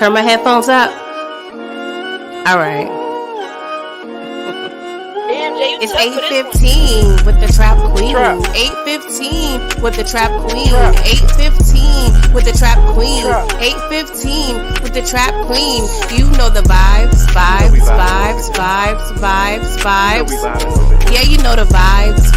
turn my headphones up. All right. Damn, Jay, It's 8:15 with the Trap Queen. 8:15 with the Trap Queen. 8:15 with the Trap Queen. 8:15 with the Trap Queen. You know the vibes. Yeah, you know the vibes.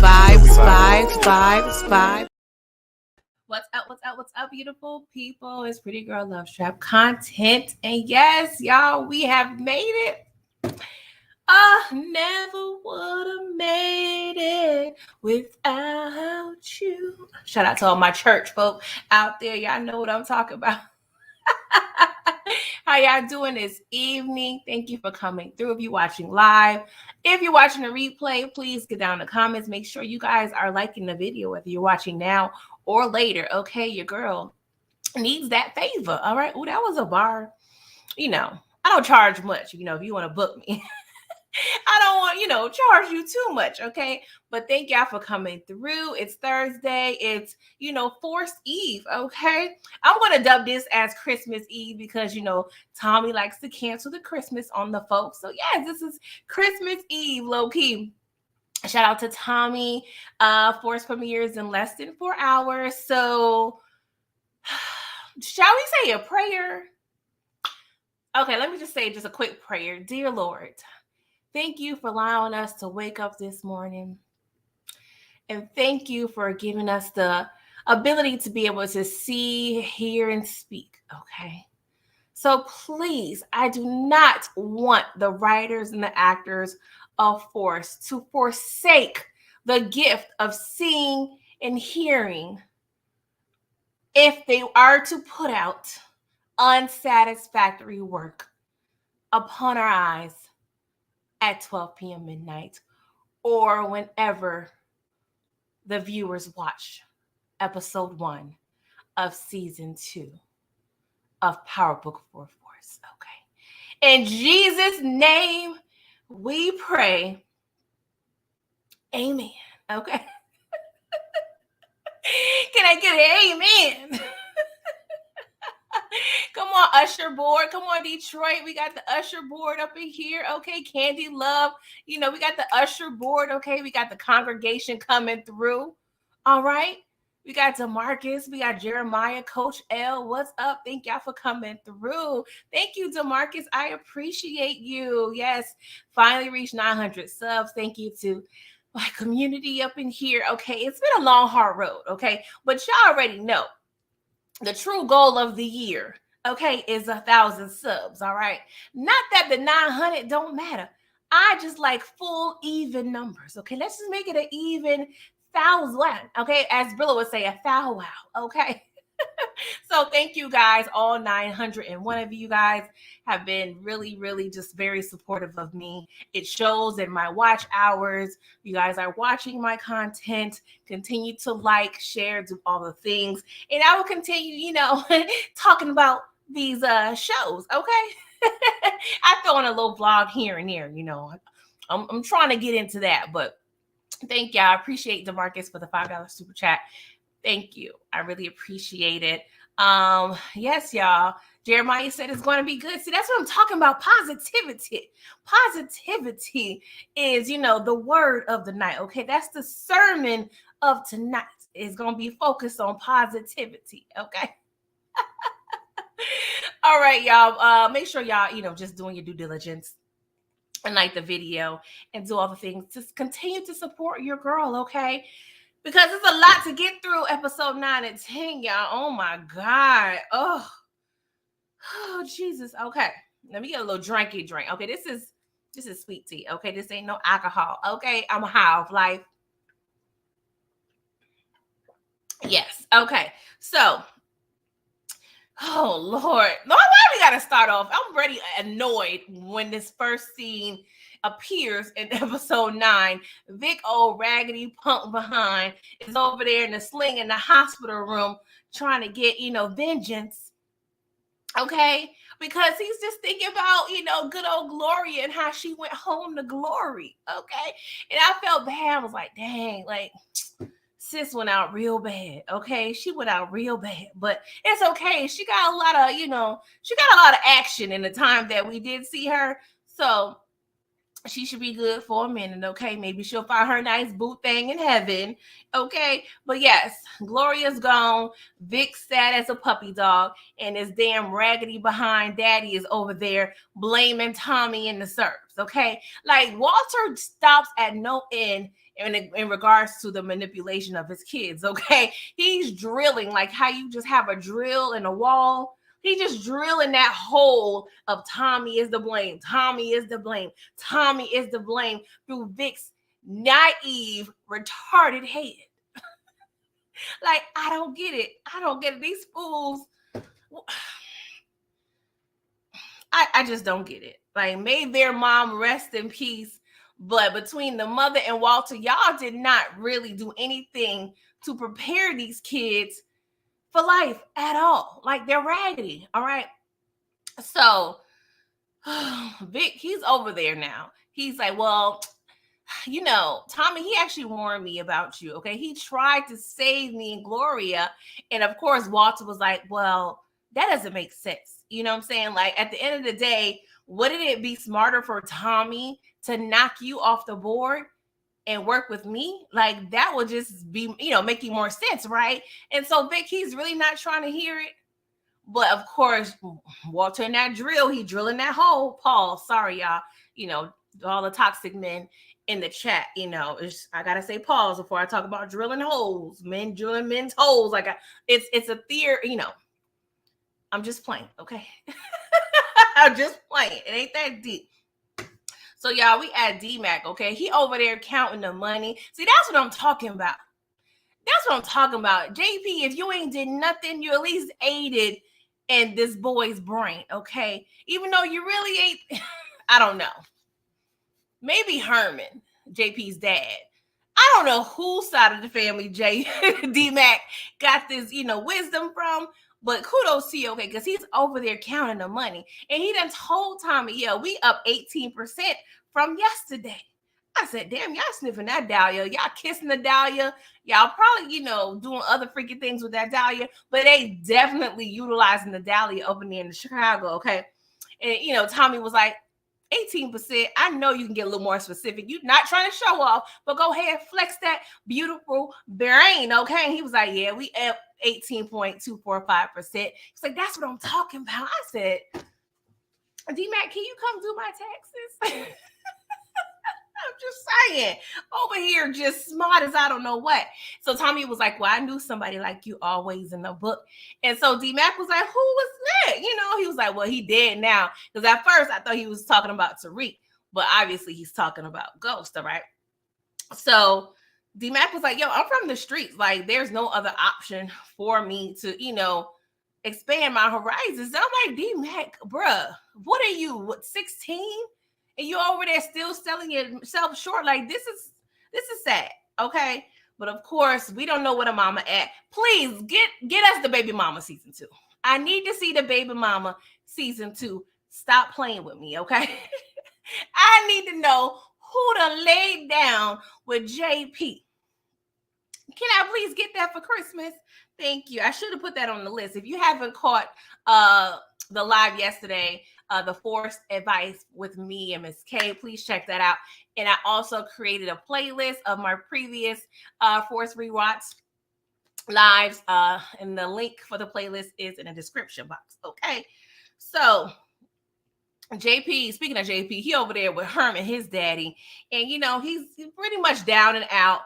What's up, beautiful people? It's Pretty Girl Loves Trap content. And yes, y'all, we have made it. I never would have made it without you. Shout out to all my church folk out there. Y'all know what I'm talking about. How y'all doing this evening? Thank you for coming through. If you're watching live, if you're watching the replay, please get down in the comments. Make sure you guys are liking the video, whether you're watching now or later. Okay, your girl needs that favor. All right. Oh, that was a bar. You know, I don't charge much. You know, if you want to book me. I don't want, charge you too much, okay? But thank y'all for coming through. It's Thursday. It's, Forced Eve, okay? I'm going to dub this as Christmas Eve because, Tommy likes to cancel the Christmas on the folks. So, yes, this is Christmas Eve, low-key. Shout out to Tommy. Forced premieres in less than 4 hours. So, shall we say a prayer? Okay, let me just say just a quick prayer. Dear Lord, thank you for allowing us to wake up this morning. And thank you for giving us the ability to be able to see, hear, and speak. Okay. So please, I do not want the writers and the actors of Force to forsake the gift of seeing and hearing if they are to put out unsatisfactory work upon our eyes at 12 p.m. midnight or whenever the viewers watch episode 1 of season 2 of Power Book 4 Force. Okay. In Jesus' name, we pray. Amen. Okay. Can I get an amen? Come on, Usher board. Come on, Detroit. We got the Usher board up in here. Okay, Candy Love. We got the Usher board. Okay, we got the congregation coming through. All right. We got DeMarcus. We got Jeremiah, Coach L. What's up? Thank y'all for coming through. Thank you, DeMarcus. I appreciate you. Yes, finally reached 900 subs. Thank you to my community up in here. Okay, it's been a long, hard road. Okay, but y'all already know. The true goal of the year, okay, is 1,000 subs, all right? Not that the 900 don't matter. I just like full, even numbers, okay? Let's just make it an even 1,000, okay? As Brilla would say, a foul wow, okay? So thank you guys. All 901 of you guys have been really, really just very supportive of me. It shows in my watch hours. You guys are watching my content. Continue to like, share, do all the things. And I will continue, talking about these shows, okay? I throw in a little vlog here and there, I'm trying to get into that. But thank y'all. I appreciate DeMarcus for the $5 super chat. Thank you. I really appreciate it. Yes, y'all. Jeremiah said it's going to be good. See, that's what I'm talking about. Positivity. Positivity is, the word of the night. Okay. That's the sermon of tonight. Is going to be focused on positivity. Okay. All right, y'all. Make sure y'all, just doing your due diligence and like the video and do all the things. Just continue to support your girl. Okay. Because it's a lot to get through episode 9 and 10, y'all. Oh, my God. Oh, Jesus. Okay. Let me get a little drinky drink. Okay, this is sweet tea. Okay, this ain't no alcohol. Okay, I'm a high of life. Yes. Okay. So, oh, Lord. Why we got to start off? I'm already annoyed when this first scene appears in episode 9. Vic, old raggedy punk behind, is over there in the sling in the hospital room trying to get, vengeance. Okay? Because he's just thinking about, good old Gloria and how she went home to glory. Okay? And I felt bad. I was like, dang, like, sis went out real bad. Okay, she went out real bad, but it's okay. She got a lot of, she got a lot of action in the time that we did see her. So she should be good for a minute, okay? Maybe she'll find her nice boot thing in heaven, okay? But yes, Gloria's gone. Vic's sad as a puppy dog, and his damn raggedy behind daddy is over there blaming Tommy and the serves, okay? Like, Walter stops at no end in regards to the manipulation of his kids, okay? He's drilling like how you just have a drill in a wall. He just drilling that hole of Tommy is the blame. Tommy is the blame. Tommy is the blame through Vic's naive, retarded head. Like, I don't get it. I don't get it. These fools, I just don't get it. Like, may their mom rest in peace. But between the mother and Walter, y'all did not really do anything to prepare these kids for life at all. Like, they're raggedy, all right? So Vic, he's over there now. He's like, well, Tommy, he actually warned me about you, okay? He tried to save me and Gloria. And of course, Walter was like, well, that doesn't make sense. You know what I'm saying? Like, at the end of the day, wouldn't it be smarter for Tommy to knock you off the board and work with me? Like, that would just be, making more sense, right? And so Vic, he's really not trying to hear it. But of course, Walter in that drill, he drilling that hole. Paul, sorry, y'all. All the toxic men in the chat, I gotta say pause before I talk about drilling holes. Men drilling men's holes. Like, it's a theory, I'm just playing, okay? I'm just playing. It ain't that deep. So, y'all, we at D-Mac, okay? He over there counting the money. See, that's what I'm talking about. That's what I'm talking about. JP, if you ain't did nothing, you at least aided in this boy's brain, okay? Even though you really ain't, I don't know. Maybe Herman, JP's dad. I don't know whose side of the family D-Mac got this, wisdom from, but kudos to you, okay? Because he's over there counting the money. And he done told Tommy, we up 18% from yesterday. I said, damn, y'all sniffing that dahlia. Y'all kissing the dahlia. Y'all probably, doing other freaking things with that dahlia. But they definitely utilizing the dahlia over there in Chicago, okay? And, Tommy was like, 18%. I know you can get a little more specific. You're not trying to show off, but go ahead, flex that beautiful brain, okay? And he was like, yeah, we up 18.245%. He's like, that's what I'm talking about. I said, D-Mac, can you come do my taxes? I'm just saying, over here, just smart as I don't know what. So Tommy was like, well, I knew somebody like you always in the book. And so D-Mac was like, who was that? He was like, well, he dead now. Because at first I thought he was talking about Tariq, but obviously he's talking about Ghost, all right? So D-Mac was like, yo, I'm from the streets. Like, there's no other option for me to, expand my horizons. And I'm like, D-Mac, bruh, what are you, 16? And you over there still selling yourself short. Like, this is sad, okay? But of course, we don't know what a mama at. Please get us the baby mama season 2. I need to see the baby mama season 2. Stop playing with me, okay? I need to know who to lay down with JP. Can I please get that for Christmas? Thank you. I should have put that on the list. If you haven't caught the live yesterday, the Forced Advice with me and Miss K, please check that out. And I also created a playlist of my previous Forced Rewatch lives, and the link for the playlist is in the description box. Okay, so JP, speaking of JP, he over there with Herman, his daddy, and he's pretty much down and out.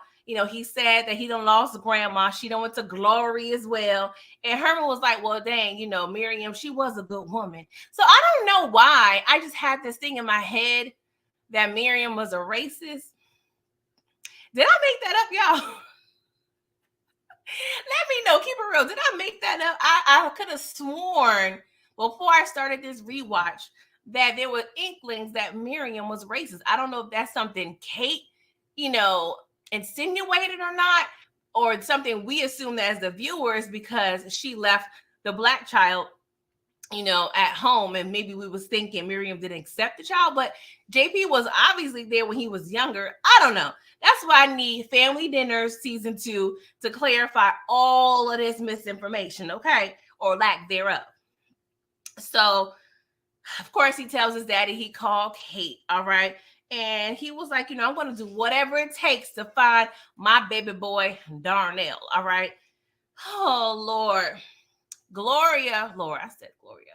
He said that he done lost grandma. She done went to glory as well. And Herman was like, well, dang, Miriam, she was a good woman. So I don't know why. I just had this thing in my head that Miriam was a racist. Did I make that up, y'all? Let me know. Keep it real. Did I make that up? I could have sworn before I started this rewatch that there were inklings that Miriam was racist. I don't know if that's something Kate, insinuated or not, or something we assumed as the viewers because she left the black child at home, and maybe we was thinking Miriam didn't accept the child, but JP was obviously there when he was younger. I don't know. That's why I need Family Dinners season 2 to clarify all of this misinformation, okay, or lack thereof. So, of course, he tells his daddy he called Kate, all right, and he was like, I'm going to do whatever it takes to find my baby boy Darnell, all right. Oh Lord. Lord, I said Gloria.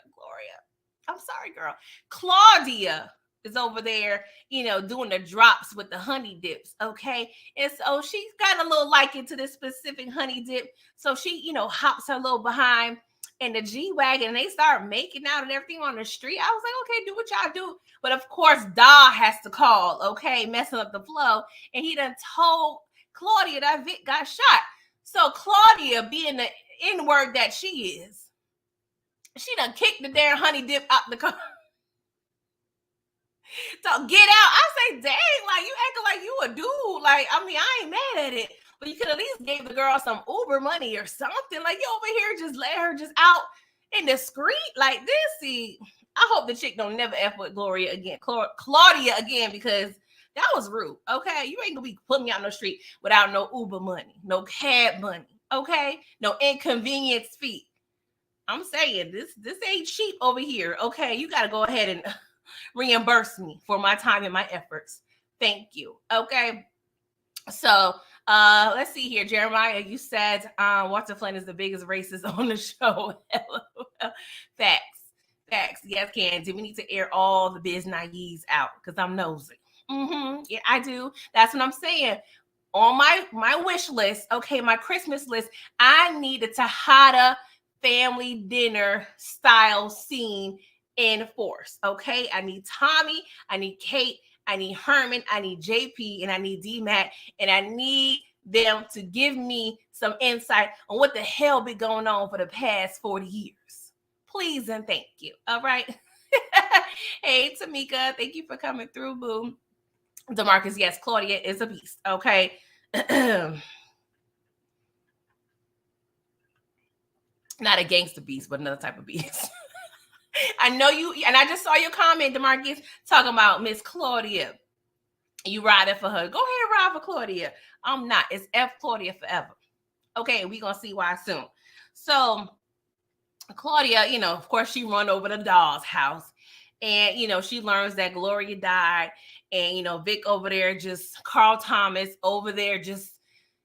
I'm sorry, girl. Claudia is over there, doing the drops with the honey dips, okay? And so she's got a little liking to this specific honey dip. So she, hops her little behind in the G-Wagon, and they start making out and everything on the street. I was like, okay, do what y'all do. But of course, Da has to call, okay, messing up the flow. And he done told Claudia that Vic got shot. So Claudia, being the N-word that she is, she done kicked the damn honey dip out the car. So get out. I say, dang, like you acting like you a dude. Like, I mean, I ain't mad at it. But you could at least give the girl some Uber money or something. Like, you over here just let her just out in the street like this. See, I hope the chick don't never F with Gloria again. Claudia again, because that was rude. Okay. You ain't gonna be putting me out on the street without no Uber money, no cab money. Okay. No inconvenience fee. I'm saying this ain't cheap over here. Okay. You gotta go ahead and reimburse me for my time and my efforts. Thank you. Okay. So let's see here. Jeremiah, you said Walter Flynn is the biggest racist on the show. Facts. Yes, Candy. We need to air all the biz naives out because I'm nosy. Yeah, I do. That's what I'm saying. On my wish list, okay, my Christmas list, I need a Tejada family dinner style scene in force. Okay, I need Tommy, I need Kate, I need Herman, I need JP, and I need D-Mac, and I need them to give me some insight on what the hell been going on for the past 40 years. Please and thank you. All right. Hey, Tamika, thank you for coming through, boo. DeMarcus, yes, Claudia is a beast. Okay. Not a gangster beast, but another type of beast. I know you, and I just saw your comment, DeMarcus, talking about Miss Claudia. You riding for her. Go ahead, ride for Claudia. I'm not. It's F Claudia forever. Okay, we're going to see why soon. So, Claudia, of course, she run over the doll's house. And, she learns that Gloria died. And, Vic over there, just Carl Thomas over there, just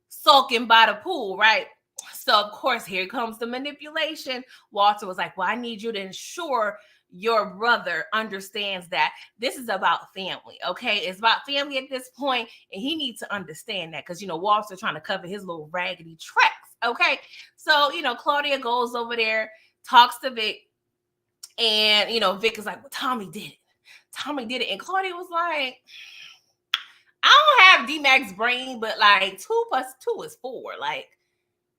sulking by the pool, right? So, of course, here comes the manipulation. Walter was like, well, I need you to ensure your brother understands that this is about family, okay? It's about family at this point, and he needs to understand that because, Walter's trying to cover his little raggedy tracks, okay? So, Claudia goes over there, talks to Vic, and, Vic is like, well, Tommy did it. And Claudia was like, I don't have D-Mac's brain, but like 2 + 2 is 4. Like,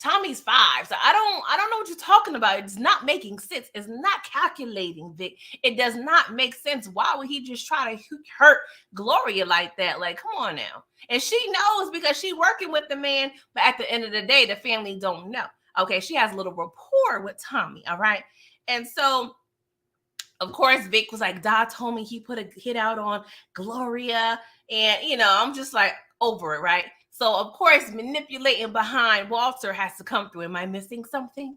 Tommy's 5. So I don't know what you're talking about. It's not making sense. It's not calculating, Vic. It does not make sense. Why would he just try to hurt Gloria like that? Like, come on now. And she knows because she's working with the man. But at the end of the day, the family don't know. Okay, she has a little rapport with Tommy. All right. And so, of course, Vic was like, Dad told me he put a hit out on Gloria. And, I'm just like over it, right? So, of course, manipulating behind Walter has to come through. Am I missing something?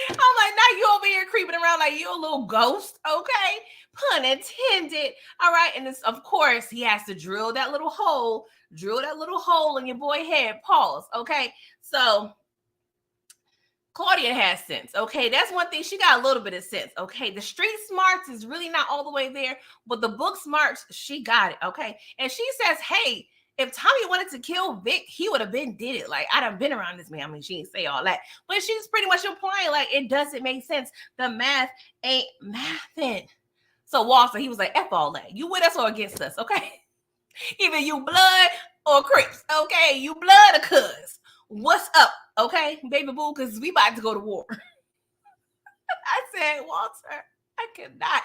I'm like, now you over here creeping around like you're a little ghost, okay? Pun intended. All right. And it's, of course, he has to drill that little hole in your boy head. Pause, okay? So, Claudia has sense, okay? That's one thing. She got a little bit of sense, okay? The street smarts is really not all the way there, but the book smarts, she got it, okay? And she says, hey, if Tommy wanted to kill Vic, he would have been did it. Like, I done been around this man. I mean, she didn't say all that, but she's pretty much implying, like, it doesn't make sense. The math ain't mathing. So Walter, he was like, F all that. You with us or against us, okay? Either you blood or Crips, okay? You blood or cuz. What's up, okay, baby boo? Because we about to go to war. I said, Walter, I cannot.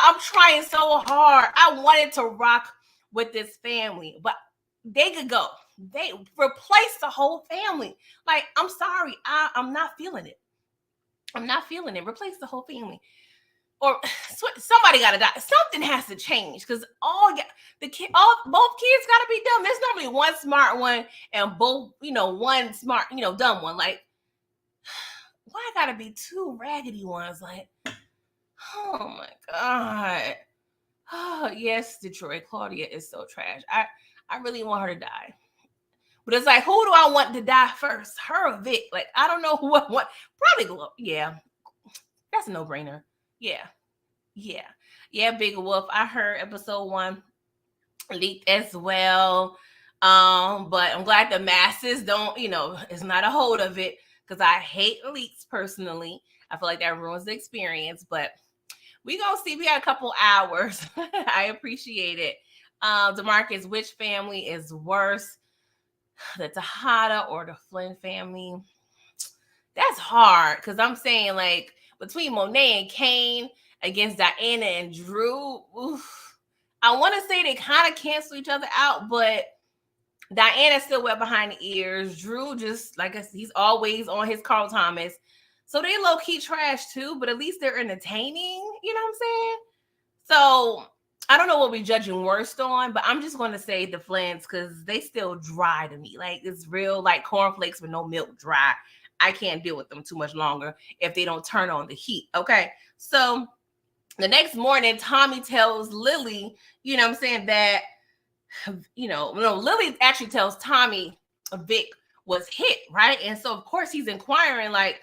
I'm trying so hard. I wanted to rock with this family, but they could go. They replace the whole family. Like, I'm sorry, I'm not feeling it. I'm not feeling it. Replace the whole family. Or somebody got to die. Something has to change because both kids got to be dumb. There's normally one smart one and both, one smart, dumb one. Like, why got to be two raggedy ones? Like, oh my God. Oh, yes, Detroit. Claudia is so trash. I really want her to die. But it's like, who do I want to die first? Her or Vic? Like, I don't know who I want. Probably Glow. Yeah. That's a no-brainer. Yeah. Big Wolf. I heard episode 1 leaked as well. But I'm glad the masses don't, it's not a hold of it because I hate leaks personally. I feel like that ruins the experience, but we gonna see. We got a couple hours. I appreciate it. DeMarcus, which family is worse, the Tejada or the Flynn family? That's hard because I'm saying, like, between Monet and Kane against Diana and Drew, oof, I want to say they kind of cancel each other out, but Diana's still wet behind the ears. Drew just, like I said, he's always on his Carl Thomas. So they low-key trash too, but at least they're entertaining. You know what I'm saying? So I don't know what we're judging worst on, but I'm just going to say the Flynn's because they still dry to me. Like, it's real, like cornflakes with no milk, dry. I can't deal with them too much longer if they don't turn on the heat. Okay. So the next morning, Tommy tells Lily, you know what I'm saying, that, Lily actually tells Tommy Vic was hit, right? And so, of course, he's inquiring, like,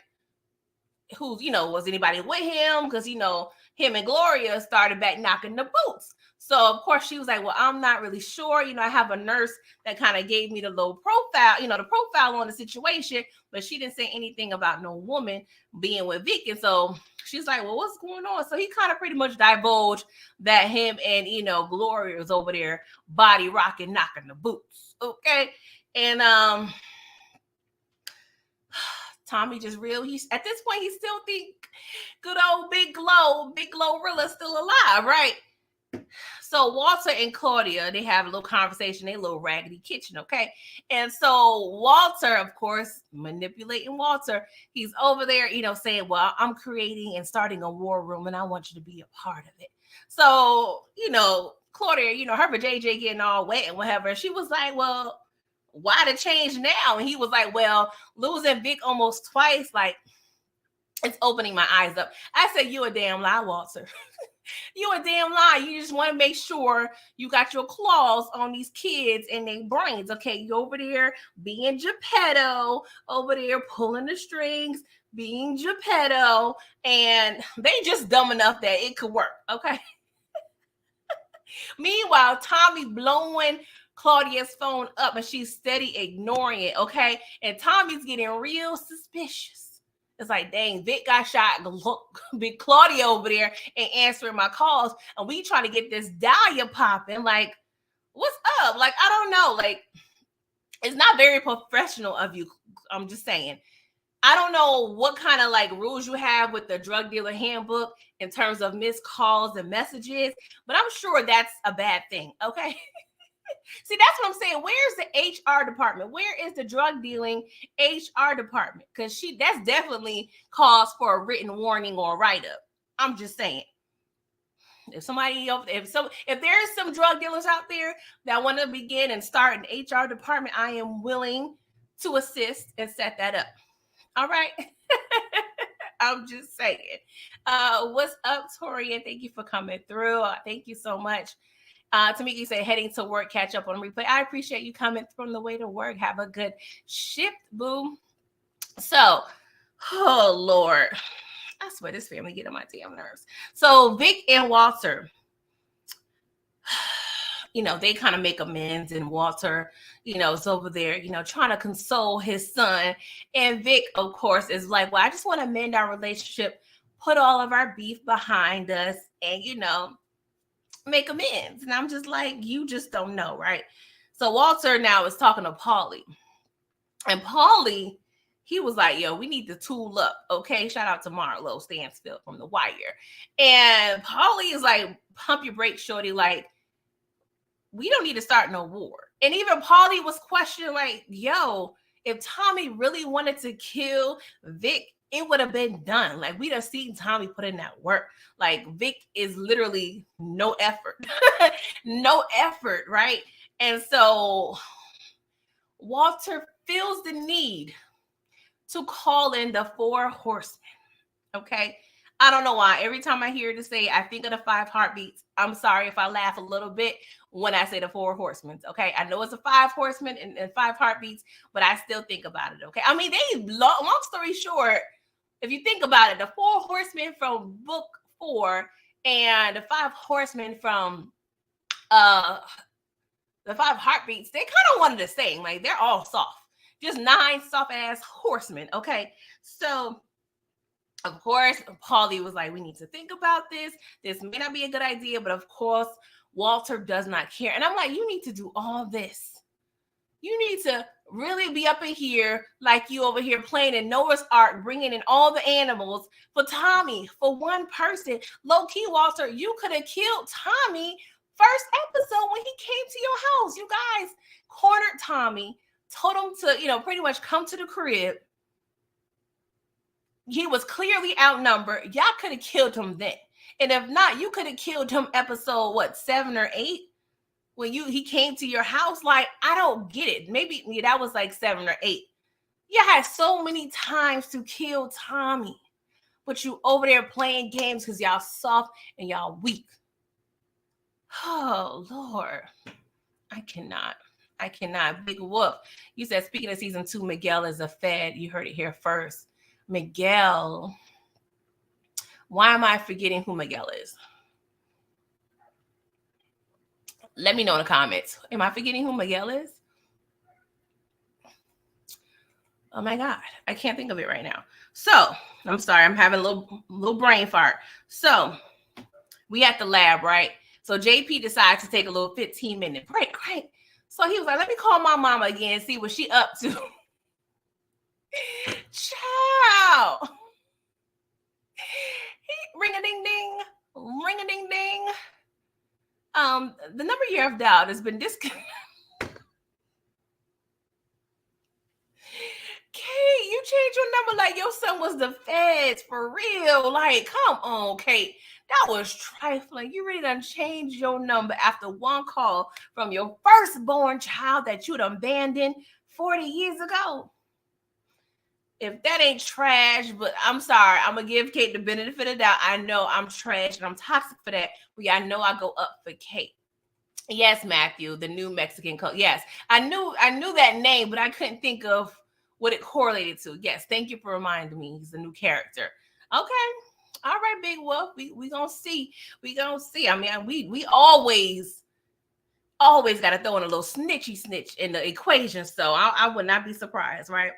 who's, was anybody with him? Because, him and Gloria started back knocking the boots. So, of course, she was like, well, I'm not really sure. I have a nurse that kind of gave me the low profile, the profile on the situation, but she didn't say anything about no woman being with Vic. And so she's like, well, what's going on? So he kind of pretty much divulged that him and, Gloria was over there body rocking, knocking the boots. Okay. And, Tommy just at this point, he still think good old Big Glorilla still alive, right? So Walter and Claudia, they have a little conversation, they little raggedy kitchen, okay? And so Walter, of course, manipulating Walter, he's over there, saying, well, I'm creating and starting a war room and I want you to be a part of it. So, Claudia, her JJ getting all wet and whatever, she was like, well, why the change now? And he was like, well, losing Vic almost twice, like, it's opening my eyes up. I said, you a damn lie, Walter. You a damn lie. You just want to make sure you got your claws on these kids and their brains. Okay, you over there being Geppetto, over there pulling the strings, being Geppetto, and they just dumb enough that it could work. Okay. Meanwhile, Tommy blowing Claudia's phone up and she's steady ignoring it. Okay, and Tommy's getting real suspicious. It's like, dang, Vic got shot. Look, big Claudia over there and answering my calls. And we trying to get this Dahlia popping. Like, what's up? Like, I don't know. Like, it's not very professional of you. I'm just saying. I don't know what kind of like rules you have with the drug dealer handbook in terms of missed calls and messages, but I'm sure that's a bad thing. Okay. See, that's what I'm saying. Where's the HR department? Where is the drug dealing HR department? Because that's definitely cause for a written warning or a write-up. I'm just saying. If there's some drug dealers out there that want to begin and start an HR department, I am willing to assist and set that up. All right. I'm just saying. What's up, Tori? And thank you for coming through. Thank you so much. Tamiki said, heading to work, catch up on replay. I appreciate you coming from the way to work. Have a good shift, boo. So, oh, Lord. I swear this family get on my damn nerves. So, Vic and Walter, they kind of make amends, and Walter, is over there, trying to console his son. And Vic, of course, is like, well, I just want to mend our relationship, put all of our beef behind us, and, make amends. And I'm just like, you just don't know, right? So Walter now is talking to Paulie. And Paulie, he was like, yo, we need to tool up, okay? Shout out to Marlo Stansfield from The Wire. And Paulie is like, pump your brakes, shorty. Like, we don't need to start no war. And even Paulie was questioning, like, yo, if Tommy really wanted to kill Vic it would have been done. Like, we'd have seen Tommy put in that work. Like, Vic is literally no effort. No effort, right? And so Walter feels the need to call in the 4 horsemen. Okay. I don't know why. Every time I hear to say, I think of the 5 heartbeats. I'm sorry if I laugh a little bit when I say the 4 horsemen. Okay. I know it's a 5 horsemen and 5 heartbeats, but I still think about it. Okay. I mean, long story short, if you think about it, the 4 horsemen from book 4 and the 5 horsemen from the 5 heartbeats, they kind of one of the same. Like, they're all soft. Just 9 soft ass horsemen. Okay. So of course, Paulie was like, we need to think about this. This may not be a good idea, but of course, Walter does not care. And I'm like, you need to do all this. You need to really be up in here like you over here playing in Noah's Ark, bringing in all the animals for Tommy, for one person. Low-key, Walter, you could have killed Tommy first episode when he came to your house. You guys cornered Tommy, told him to, pretty much come to the crib. He was clearly outnumbered. Y'all could have killed him then. And if not, you could have killed him episode, 7 or 8? When he came to your house. Like, I don't get it. Maybe that was like 7 or 8. You had so many times to kill Tommy, but you over there playing games because y'all soft and y'all weak. Oh, Lord. I cannot. Big whoop. You said, speaking of season 2, Miguel is a fed. You heard it here first. Miguel. Why am I forgetting who Miguel is? Let me know in the comments. Am I forgetting who Miguel is? Oh my God. I can't think of it right now. So, I'm sorry. I'm having a little brain fart. So, we at the lab, right? So, JP decides to take a little 15-minute break, right? So, he was like, let me call my mama again and see what she up to. Ciao. Ring-a-ding-ding. Ring-a-ding-ding. The number you have dialed has been disconnected. Kate, you changed your number like your son was the feds for real. Like, come on, Kate. That was trifling. You really done changed your number after one call from your firstborn child that you'd abandoned 40 years ago. If that ain't trash, but I'm sorry, I'm gonna give Kate the benefit of the doubt. I know I'm trash and I'm toxic for that, but yeah, I know I go up for Kate. Yes, Matthew, the new Mexican code. Yes, I knew that name, but I couldn't think of what it correlated to. Yes, thank you for reminding me. He's a new character. Okay, all right, Big Wolf. We gonna see. We gonna see. I mean, we always got to throw in a little snitch in the equation. So I would not be surprised, right?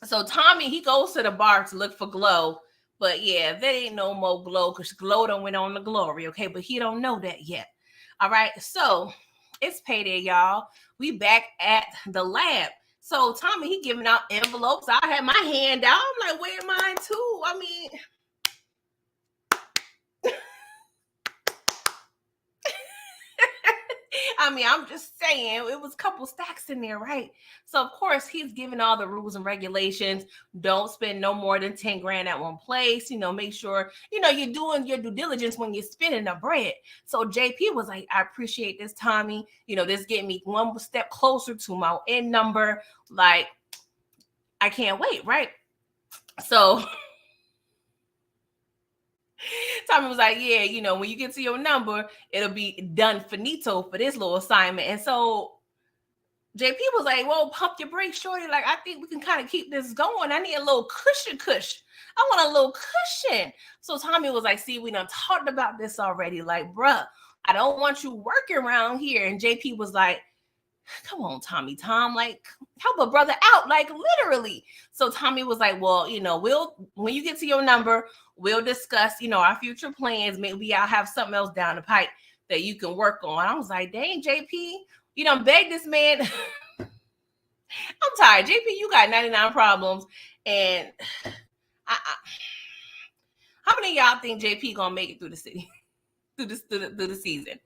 So Tommy, he goes to the bar to look for Glow. But yeah, there ain't no more Glow because Glow done went on to glory, okay? But he don't know that yet. All right, so it's payday, y'all. We back at the lab. So Tommy, he giving out envelopes. I had my hand out. I'm like, where mine too? I mean... I'm just saying, it was a couple stacks in there, right? So, of course, he's giving all the rules and regulations. Don't spend no more than 10 grand at one place. Make sure, you're doing your due diligence when you're spending the bread. So, JP was like, I appreciate this, Tommy. This getting me one step closer to my end number. Like, I can't wait, right? So... Tommy was like, yeah, when you get to your number, it'll be done finito for this little assignment. And so JP was like, well, pump your brakes, shorty. Like, I think we can kind of keep this going. I need a little cushion. I want a little cushion. So Tommy was like, see, we done talked about this already. Like, bruh, I don't want you working around here. And JP was like, come on, Tommy, Tom, like, help a brother out, like, literally. So Tommy was like, well, when you get to your number, we'll discuss, our future plans. Maybe I'll have something else down the pipe that you can work on. I was like, dang, JP, you done begged this man. I'm tired. JP, you got 99 problems. And how many of y'all think JP gonna make it through the city, through the season?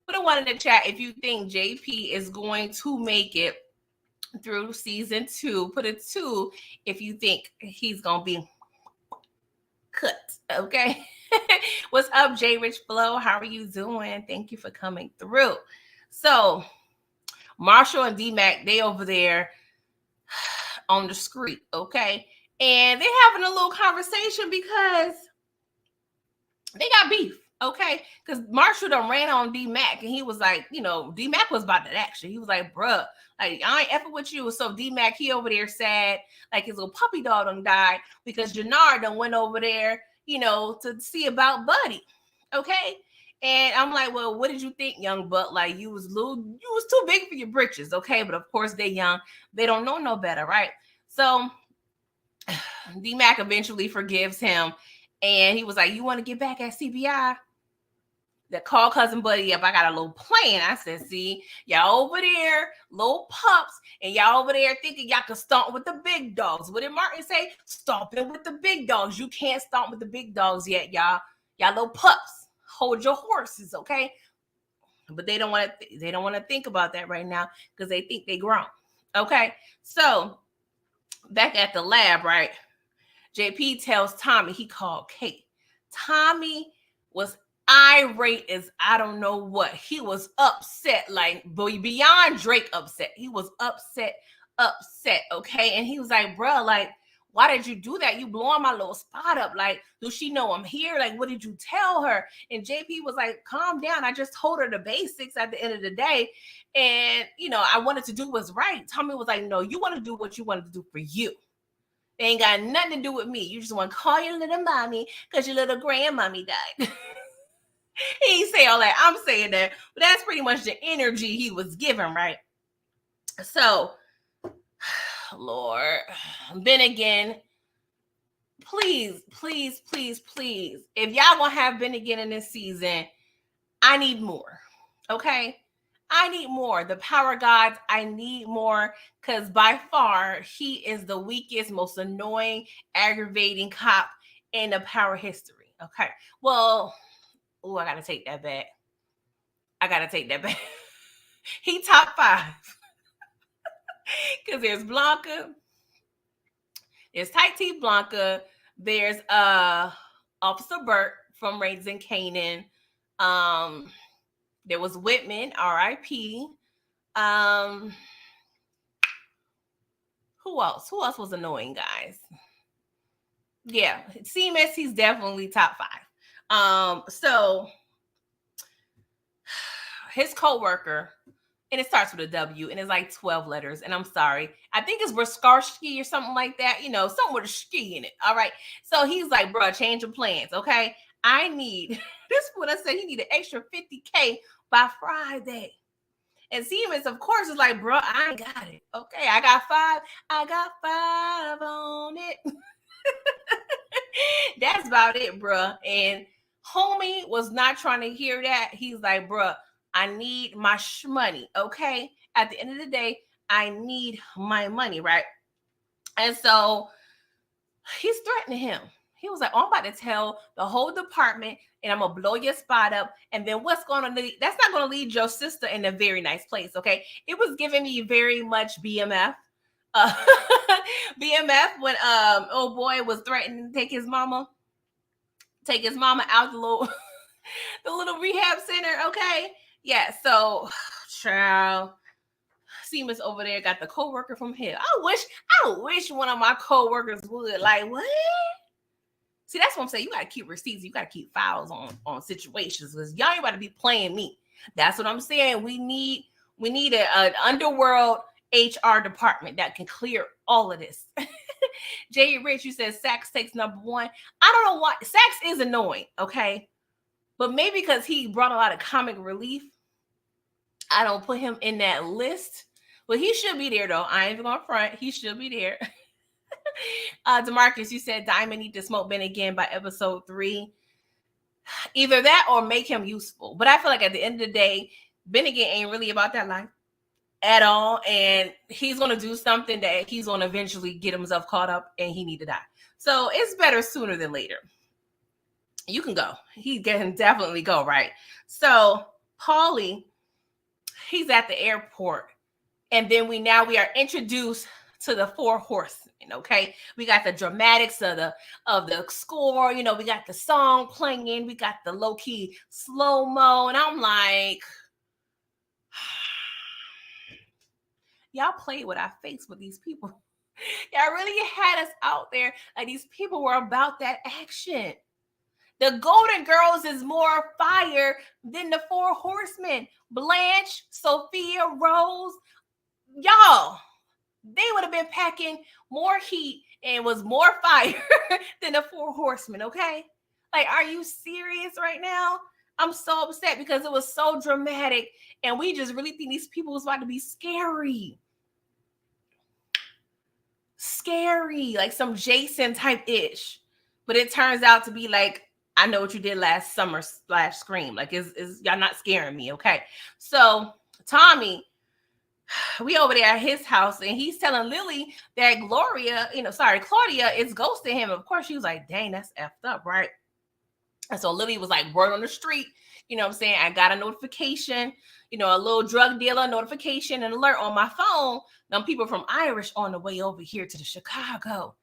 Put a one in the chat if you think JP is going to make it through season 2. Put a 2 if you think he's gonna be cut. Okay. What's up, J Rich Flow? How are you doing? Thank you for coming through. So Marshall and D-Mac, they over there on the street, okay? And they're having a little conversation because they got beef, okay? Because Marshall done ran on D-Mac, and he was like, D-Mac was about that action. He was like, bruh, like, I ain't effing with you. So D-Mac, he over there sad, like his little puppy dog done died because Jannard done went over there, to see about Buddy, okay? And I'm like, well, what did you think, young buck? Like, you was too big for your britches, okay? But of course, they young. They don't know no better, right? So D-Mac eventually forgives him. And he was like, you want to get back at CBI? That call cousin Buddy up. I got a little plan. I said, see, y'all over there, little pups, and y'all over there thinking y'all can stomp with the big dogs. What did Martin say? Stomping with the big dogs. You can't stomp with the big dogs yet, y'all. Y'all little pups. Hold your horses, okay? But they don't want to think about that right now because they think they grown. Okay. So back at the lab, right? JP tells Tommy he called Kate. Tommy was irate as I don't know what. He was upset, like beyond Drake upset. He was upset, okay? And he was like, bro, like, why did you do that? You blowing my little spot up. Like, does she know I'm here? Like, what did you tell her? And JP was like, calm down. I just told her the basics at the end of the day. And, I wanted to do what's right. Tommy was like, no, you want to do what you wanted to do for you. It ain't got nothing to do with me. You just want to call your little mommy because your little grandmommy died. He ain't say all that. I'm saying that. But that's pretty much the energy he was giving, right? So, Lord, Ben again, please, please, please, please. If y'all gonna have Ben again in this season, I need more. Okay? I need more. The power gods, I need more because by far he is the weakest, most annoying, aggravating cop in the power history. Okay. Well, I gotta take that back. He top 5. Because there's Blanca, there's Tight T Blanca, there's Officer Burt from Raising Canaan. There was Whitman, R.I.P. Who else? Who else was annoying, guys? Yeah, CMS, he's definitely top 5. So his coworker, and it starts with a W, and it's like 12 letters, and I'm sorry. I think it's Brskarsky or something like that, something with a ski in it, all right? So he's like, bro, change your plans, okay? I need, this is what I said, he need an extra $50K by Friday. And Siemens, of course, is like, bro, I ain't got it. Okay, I got 5 on it. That's about it, bro. And homie was not trying to hear that. He's like, bro, I need my money, okay? At the end of the day, I need my money, right? And so he's threatening him. He was like, I'm about to tell the whole department and I'm going to blow your spot up. And then what's going to lead? That's not going to lead your sister in a very nice place, okay? It was giving me very much BMF. BMF when old boy was threatening to take his mama out the little rehab center, okay? Yeah, so child, Seamus over there got the co-worker from hell. I wish one of my co-workers would. Like, what? See, that's what I'm saying. You gotta keep receipts, you gotta keep files on situations because y'all ain't about to be playing me. That's what I'm saying. We need an underworld HR department that can clear all of this. Jay Rich, you said Sax takes number 1. I don't know why. Sax is annoying, okay? But maybe because he brought a lot of comic relief, I don't put him in that list. But he should be there, though. I ain't even gonna front. He should be there. DeMarcus, you said Diamond need to smoke Ben again by episode 3. Either that or make him useful. But I feel like at the end of the day, Ben again ain't really about that life at all. And he's going to do something that he's going to eventually get himself caught up and he need to die. So it's better sooner than later. You can go. He can definitely go, right? So Paulie, he's at the airport And then we are introduced to the four horsemen. Okay, we got the dramatics of the score. You know, we got the song playing, we got the low key slow mo, and I'm like, y'all played with our face with these people. Y'all really had us out there like these people were about that action. The Golden Girls is more fire than the Four Horsemen. Blanche, Sophia, Rose, y'all, they would have been packing more heat and was more fire than the Four Horsemen, okay? Like, are you serious right now? I'm so upset because it was so dramatic and we just really think these people was about to be scary. Scary, like some Jason type ish. But it turns out to be like, I know what you did last summer / Scream. Like, is y'all not scaring me, okay? So Tommy, we over there at his house, and he's telling Lily that Claudia is ghosting him. Of course, she was like, dang, that's effed up, right? And so Lily was like, word on the street, you know what I'm saying? I got a notification, you know, a little drug dealer notification and alert on my phone. Them people from Irish on the way over here to the Chicago.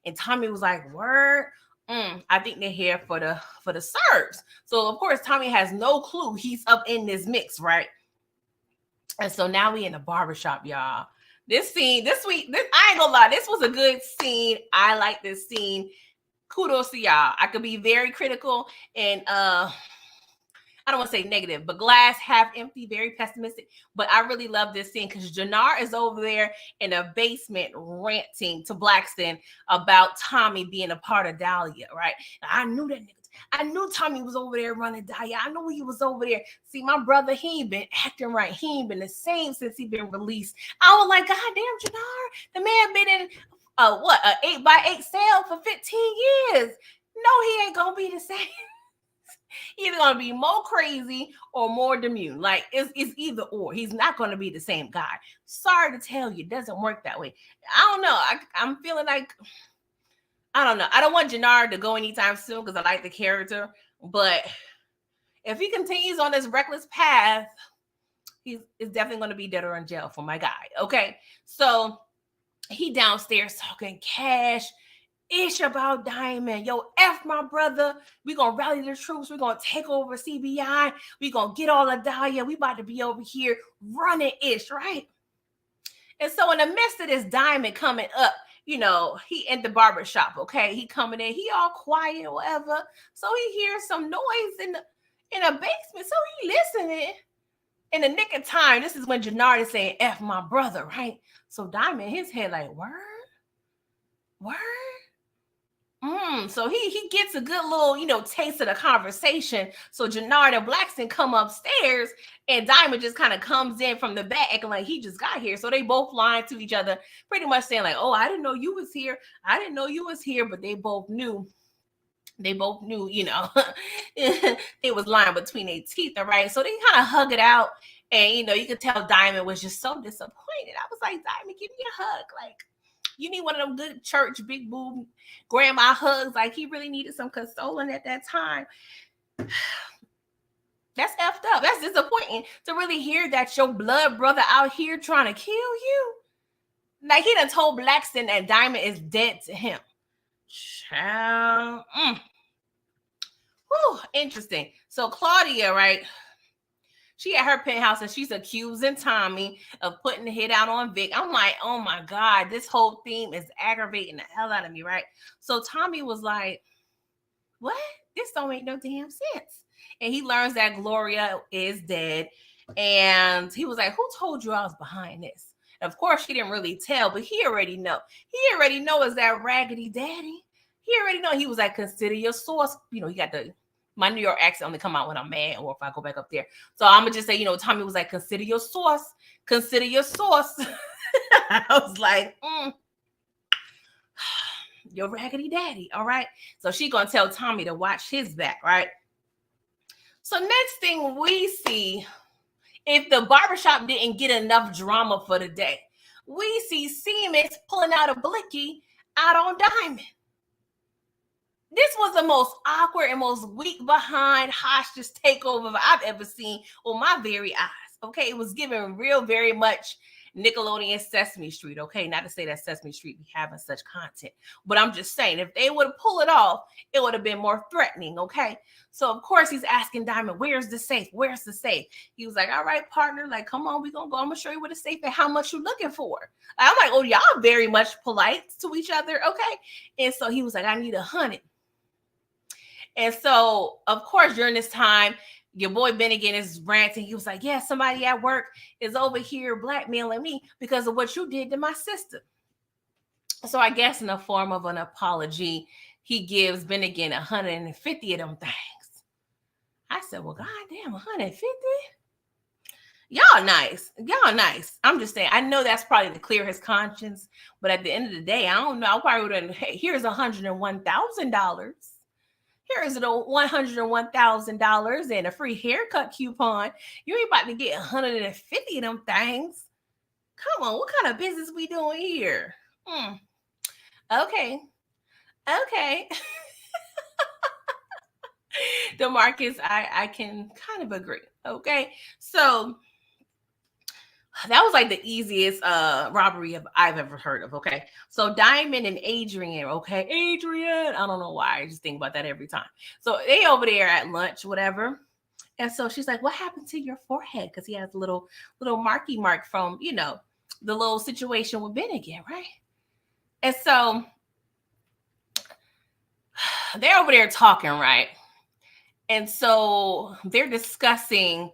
And Tommy was like, word? I think they're here for the serves. So of course, Tommy has no clue he's up in this mix, right? And so now we in the barbershop, y'all. This scene, I ain't gonna lie, this was a good scene. I like this scene. Kudos to y'all. I could be very critical and I don't want to say negative, but glass half empty, very pessimistic. But I really love this scene because Jannar is over there in a basement ranting to Blackston about Tommy being a part of Dahlia, right? I knew that nigga. I knew Tommy was over there running Dahlia. I knew he was over there. See, my brother, he ain't been acting right. He ain't been the same since he been released. I was like, God damn, Jannar, the man been in an 8x8 cell for 15 years. No, he ain't gonna be the same. Either gonna be more crazy or more demure. Like it's either or. He's not gonna be the same guy. Sorry to tell you, it doesn't work that way. I don't know. I'm feeling like I don't know. I don't want Jannar to go anytime soon because I like the character. But if he continues on this reckless path, he's definitely gonna be dead or in jail for my guy. Okay, so he downstairs talking cash ish about Diamond. Yo, F my brother. We gonna rally the troops. We're gonna take over CBI. We gonna get all of Dahlia. We about to be over here running ish, right? And so in the midst of this Diamond coming up, you know, he in the barbershop, okay? He coming in, he all quiet or whatever. So he hears some noise in a basement. So he listening. In the nick of time, this is when Jannar is saying, F my brother, right? So Diamond, his head like, word? So he gets a good little, you know, taste of the conversation. So Jannar and Blackston come upstairs and Diamond just kind of comes in from the back acting like he just got here. So they both lying to each other, pretty much saying like, oh, I didn't know you was here. I didn't know you was here. But they both knew, you know, it was lying between their teeth, all right? So they kind of hug it out. And, you know, you could tell Diamond was just so disappointed. I was like, Diamond, give me a hug. Like, you need one of them good church, big boob grandma hugs. Like, he really needed some consoling at that time. That's effed up. That's disappointing to really hear that your blood brother out here trying to kill you. Like, he done told Blackston that Diamond is dead to him. Child. Whew, interesting. So Claudia, right? She at her penthouse and she's accusing Tommy of putting the hit out on Vic. I'm like, oh my God, this whole theme is aggravating the hell out of me, right? So Tommy was like, what? This don't make no damn sense. And he learns that Gloria is dead. And he was like, who told you I was behind this? And of course, she didn't really tell, but he already know. He already know is that raggedy daddy. He already know. He was like, consider your source. You know, he got my New York accent only come out when I'm mad or if I go back up there. So I'm going to just say, you know, Tommy was like, consider your source. Consider your source. I was like, your raggedy daddy. All right. So she going to tell Tommy to watch his back. Right. So next thing we see, if the barbershop didn't get enough drama for the day, we see Siemens pulling out a blicky out on Diamond. This was the most awkward and most weak behind hostage takeover I've ever seen with my very eyes. Okay, it was given real, very much Nickelodeon Sesame Street, okay? Not to say that Sesame Street be having such content, but I'm just saying if they would have pulled it off, it would have been more threatening, okay? So of course he's asking Diamond, where's the safe? Where's the safe? He was like, all right, partner, like, come on, we gonna go. I'm gonna show you where the safe and how much you looking for. I'm like, oh, y'all very much polite to each other, okay? And so he was like, I need 100. And so, of course, during this time, your boy Bennigan is ranting. He was like, yeah, somebody at work is over here blackmailing me because of what you did to my sister. So I guess in the form of an apology, he gives Bennigan 150 of them things. I said, well, goddamn, 150? Y'all nice. Y'all nice. I'm just saying, I know that's probably to clear his conscience, but at the end of the day, I don't know. I probably would have, hey, here's $101,000. Here is $101,000 and a free haircut coupon. You ain't about to get 150 of them things. Come on, what kind of business we doing here? Okay. DeMarcus, I can kind of agree. Okay. So that was like the easiest robbery I've ever heard of. Okay. So Diamond and Adrian. Okay. Adrian. I don't know why. I just think about that every time. So they over there at lunch, whatever. And so she's like, what happened to your forehead? Because he has a little marky mark from, the little situation with Bennigan, right? And so they're over there talking, right? And so they're discussing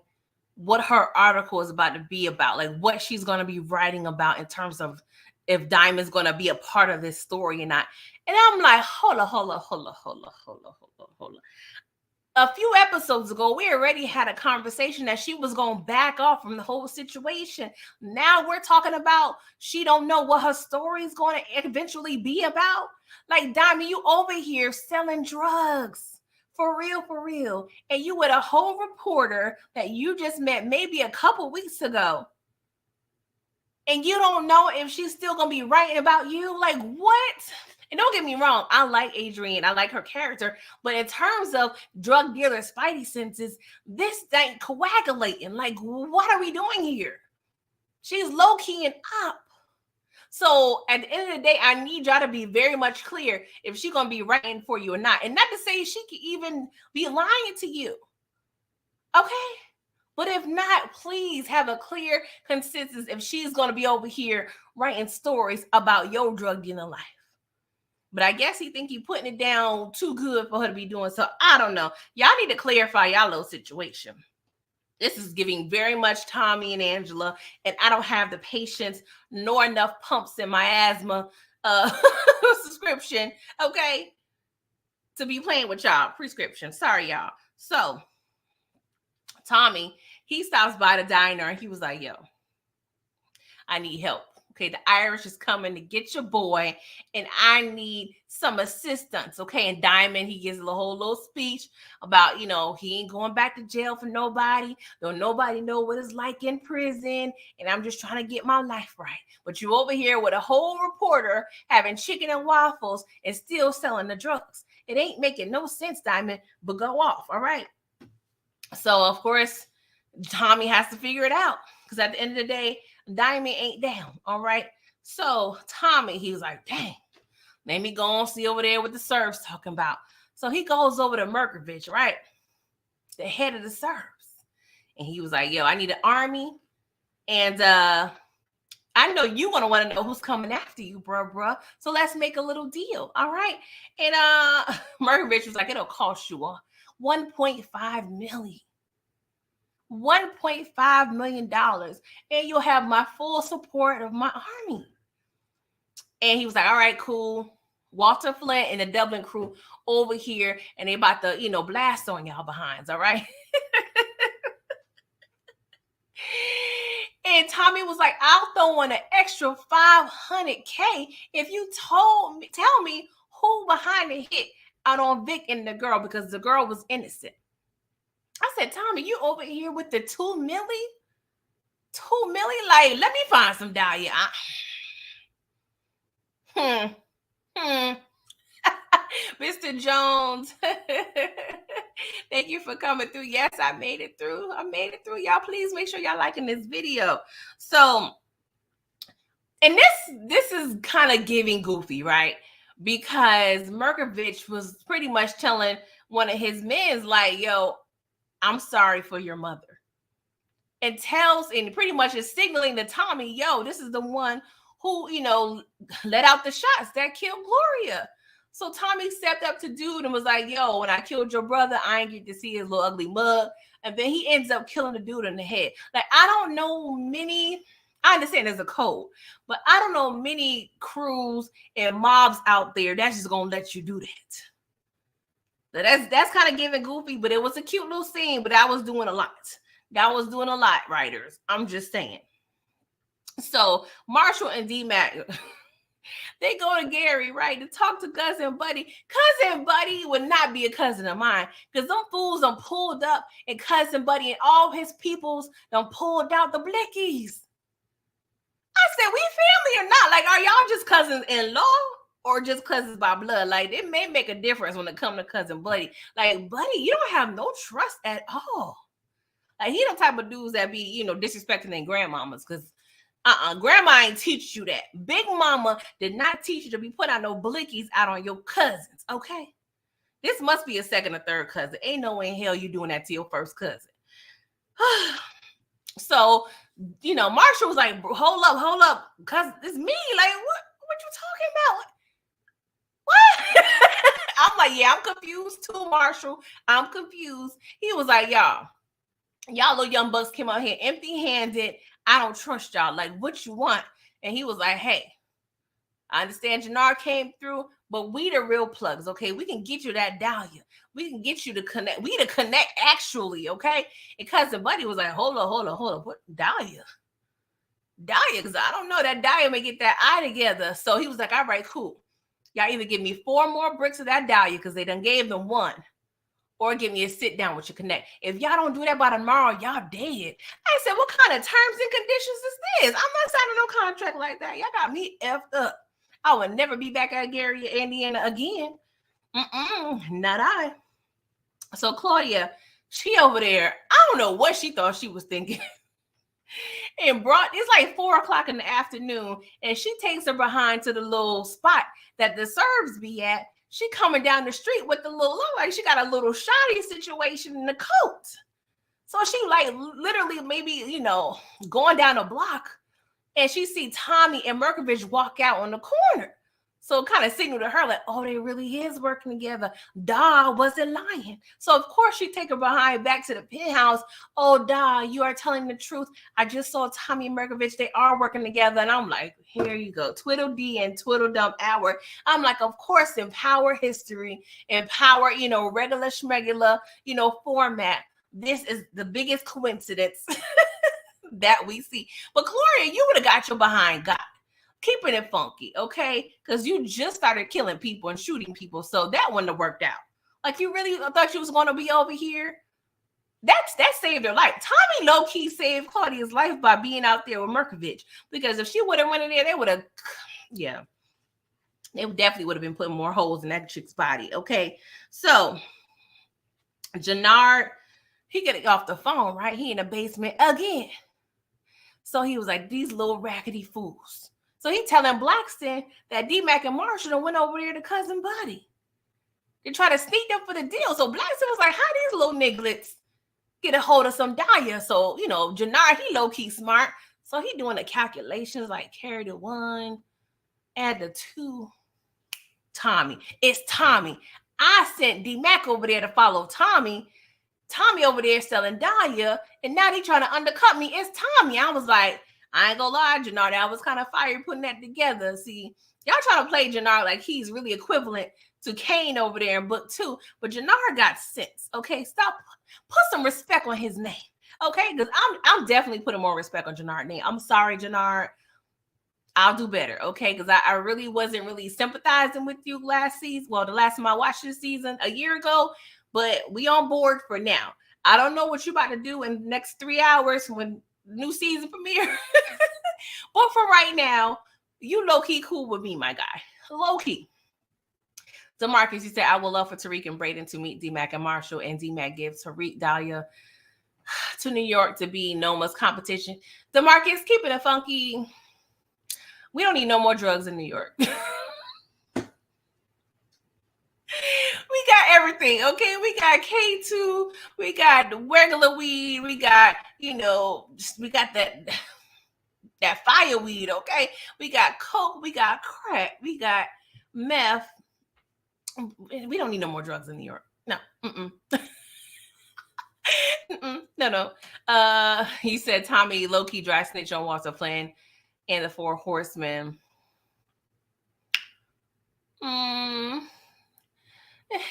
what her article is about to be about, like what she's going to be writing about in terms of if Diamond's going to be a part of this story or not. And I'm like, hold on. A few episodes ago, we already had a conversation that she was going to back off from the whole situation. Now we're talking about she don't know what her story is going to eventually be about. Like, Diamond, you over here selling drugs. For real. And you with a whole reporter that you just met maybe a couple weeks ago. And you don't know if she's still going to be writing about you. Like, what? And don't get me wrong. I like Adrian. I like her character. But in terms of drug dealer spidey senses, this ain't coagulating. Like, what are we doing here? She's low-key and up. So at the end of the day, I need y'all to be very much clear if she's going to be writing for you or not. And not to say she could even be lying to you. Okay? But if not, please have a clear consensus if she's going to be over here writing stories about your drug dealing life. But I guess he think you putting it down too good for her to be doing so. I don't know. Y'all need to clarify y'all little situation. This is giving very much Tommy and Angela, and I don't have the patience nor enough pumps in my asthma subscription, okay, to be playing with y'all. Prescription. Sorry, y'all. So, Tommy, he stops by the diner, and he was like, yo, I need help. Okay, the Irish is coming to get your boy, and I need some assistance. Okay, and Diamond, he gives a whole little speech about, he ain't going back to jail for nobody. Don't nobody know what it's like in prison, and I'm just trying to get my life right. But you over here with a whole reporter having chicken and waffles and still selling the drugs. It ain't making no sense, Diamond, but go off, all right? So, of course, Tommy has to figure it out because at the end of the day, Diamond ain't down, all right? So Tommy, he was like, dang, let me go and see over there what the Serbs talking about. So he goes over to Merkovich, right? The head of the Serbs. And he was like, yo, I need an army. And I know you want to know who's coming after you, bruh. So let's make a little deal, all right? And Merkovich was like, it'll cost you $1.5 million. $1.5 million, and you'll have my full support of my army. And he was like, all right, cool. Walter Flint and the Dublin crew over here, and they about to, blast on y'all behinds, all right? And Tommy was like, I'll throw in an extra $500K if you tell me who behind the hit out on Vic and the girl, because the girl was innocent. I said, Tommy, you over here with the $2 million? $2 million? Like, let me find some Dahlia. Mr. Jones, thank you for coming through. Yes, I made it through. Y'all, please make sure y'all liking this video. So And this is kind of giving goofy, right? Because Merkovich was pretty much telling one of his men, like, yo, I'm sorry for your mother. And tells and pretty much is signaling to Tommy, yo, this is the one who, let out the shots that killed Gloria. So Tommy stepped up to dude and was like, yo, when I killed your brother, I ain't get to see his little ugly mug. And then he ends up killing the dude in the head. Like, I don't know I understand there's a code, but I don't know many crews and mobs out there that's just gonna let you do that. That's kind of giving goofy, but it was a cute little scene, but I was doing a lot. That was doing a lot, writers. I'm just saying. So Marshall and D-Mac, they go to Gary, right, to talk to Cousin Buddy. Cousin Buddy would not be a cousin of mine because them fools done pulled up and Cousin Buddy and all his peoples done pulled out the blickies. I said, we family or not? Like, are y'all just cousins-in-law or just cousins by blood? Like, it may make a difference when it comes to Cousin Buddy. Like, Buddy, you don't have no trust at all. Like, he the type of dudes that be, disrespecting their grandmamas because grandma ain't teach you that. Big mama did not teach you to be putting out no blickies out on your cousins, okay? This must be a second or third cousin. Ain't no way in hell you doing that to your first cousin. So, Marshall was like, hold up, cuz it's me. Like, what you talking about? What? I'm like, yeah, I'm confused too, Marshall. I'm confused. He was like, y'all little young bucks came out here empty-handed. I don't trust y'all. Like, what you want? And he was like, hey, I understand Jannar came through, but we the real plugs, okay? We can get you that Dahlia. We can get you to connect. We to connect actually, okay? And Cousin Buddy was like, hold up. What Dahlia? Dahlia, because I don't know. That Dahlia may get that eye together. So he was like, all right, cool. Y'all either give me 4 more bricks of that Dahlia because they done gave them 1. Or give me a sit down with your connect. If y'all don't do that by tomorrow, y'all dead. I said, what kind of terms and conditions is this? I'm not signing no contract like that. Y'all got me effed up. I would never be back at Gary, Indiana again. Not I. So Claudia, she over there, I don't know what she thought she was thinking. And it's like 4:00 in the afternoon, and she takes her behind to the little spot that the serves be at. She coming down the street with the little, like she got a little shoddy situation in the coat. So she like literally maybe, going down a block and she see Tommy and Merkovich walk out on the corner. So it kind of signaled to her like, oh, they really is working together. Da wasn't lying. So of course she take her behind back to the penthouse. Oh, Da, you are telling the truth. I just saw Tommy and Merkovich. They are working together. And I'm like, here you go. Twiddle D and Twiddle Dump Hour. I'm like, of course, empower history, empower, regular schmegular, format. This is the biggest coincidence that we see. But Gloria, you would have got your behind God. Keeping it funky, okay? Because you just started killing people and shooting people, so that wouldn't have worked out. Like, you really thought you was going to be over here? That saved her life. Tommy low-key saved Claudia's life by being out there with Merkovich, because if she would have went in there, they would have, they definitely would have been putting more holes in that chick's body, okay? So, Jannard, he get off the phone, right? He in the basement again. So he was like, these little raggedy fools. So he telling Blackston that D-Mac and Marshall went over there to Cousin Buddy. They try to sneak them for the deal. So Blackston was like, how these little nigglets get a hold of some Dahlia? So, Jannard, he low-key smart. So he doing the calculations like carry the 1, add the 2. Tommy. It's Tommy. I sent D-Mac over there to follow Tommy. Tommy over there selling Dahlia. And now they trying to undercut me. It's Tommy. I was like, I ain't gonna lie, Jannard, I was kind of fired putting that together. See, y'all trying to play Jannard like he's really equivalent to Kane over there in book 2, but Jannard got sense. Okay, stop. Put some respect on his name. Okay, because I'm definitely putting more respect on Jannard's name. I'm sorry, Jannard. I'll do better. Okay, because I really wasn't really sympathizing with you last season. Well, the last time I watched this season a year ago, but we on board for now. I don't know what you about to do in the next 3 hours when new season premiere. But for right now, you low-key cool with me, my guy. Low-key. So Marcus, you said, I would love for Tariq and Brayden to meet D-Mac and Marshall, and D-Mac gives Tariq Dahlia to New York to be Noma's competition. DeMarcus, keeping it funky. We don't need no more drugs in New York. We got everything, okay? We got K2, we got regular weed, we got, we got that fire weed, okay? We got coke, we got crack, we got meth. We don't need no more drugs in New York. No. No. He said Tommy low-key dry snitch on Walter Flynn and the Four Horsemen.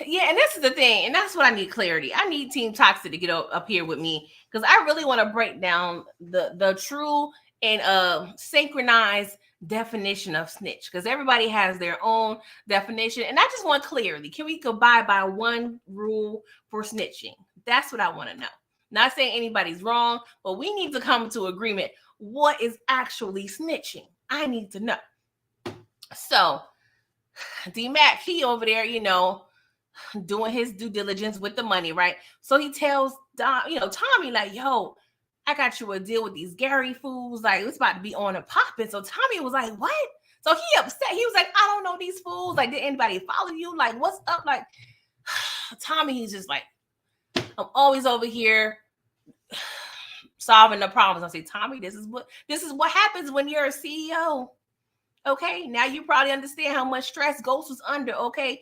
Yeah, and this is the thing, and that's what I need clarity. I need Team Toxic to get up here with me because I really want to break down the true and synchronized definition of snitch because everybody has their own definition, and I just want clarity. Can we abide by one rule for snitching? That's what I want to know. Not saying anybody's wrong, but we need to come to agreement. What is actually snitching? I need to know. So, D-Mac, he over there, doing his due diligence with the money, right? So he tells Tommy, like, yo, I got you a deal with these Gary fools. Like, it's about to be on and popping. So Tommy was like, what? So he upset. He was like, I don't know these fools. Like, did anybody follow you? Like, what's up? Like, Tommy, he's just like, I'm always over here solving the problems. I say, Tommy, this is what happens when you're a CEO. Okay, now you probably understand how much stress Ghost was under. Okay,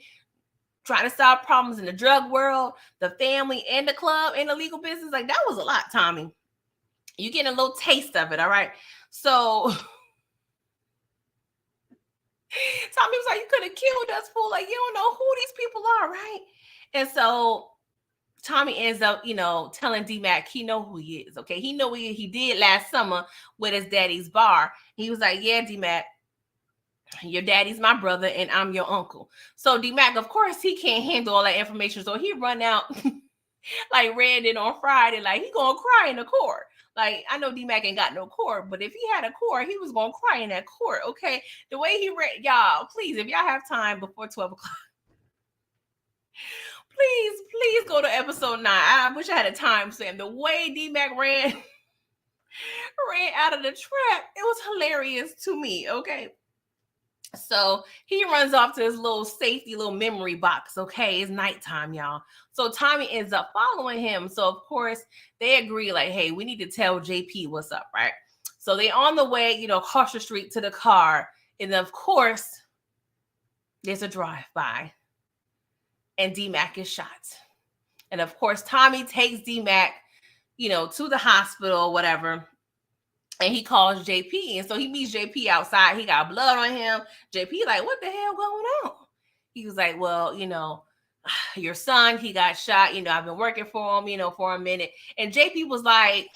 trying to solve problems in the drug world, the family, and the club, and the legal business. Like, that was a lot, Tommy. You getting a little taste of it, all right? So Tommy was like, you could have killed us, fool. Like, you don't know who these people are, right? And so Tommy ends up, telling D-Mac he know who he is, okay? He know what he did last summer with his daddy's bar. He was like, yeah, D-Mac, your daddy's my brother and I'm your uncle. So D-Mac, of course, he can't handle all that information. So he run out like Reddit on Friday, like he gonna cry in the court. Like, I know D-Mac ain't got no court, but if he had a court, he was gonna cry in that court, okay? The way he read, y'all, please, if y'all have time before 12 o'clock, please go to episode 9. I wish I had a time stamp. The way D-Mac ran out of the trap, it was hilarious to me, okay? So he runs off to his little safety, little memory box. Okay, it's nighttime, y'all. So Tommy ends up following him. So of course they agree, like, hey, we need to tell JP what's up, right? So they on the way, across the street to the car, and of course there's a drive-by, and D-Mac is shot. And of course Tommy takes D-Mac, to the hospital, whatever. And he calls JP. And so he meets JP outside. He got blood on him. JP like, what the hell going on? He was like, well, your son, he got shot. I've been working for him, for a minute. And JP was like,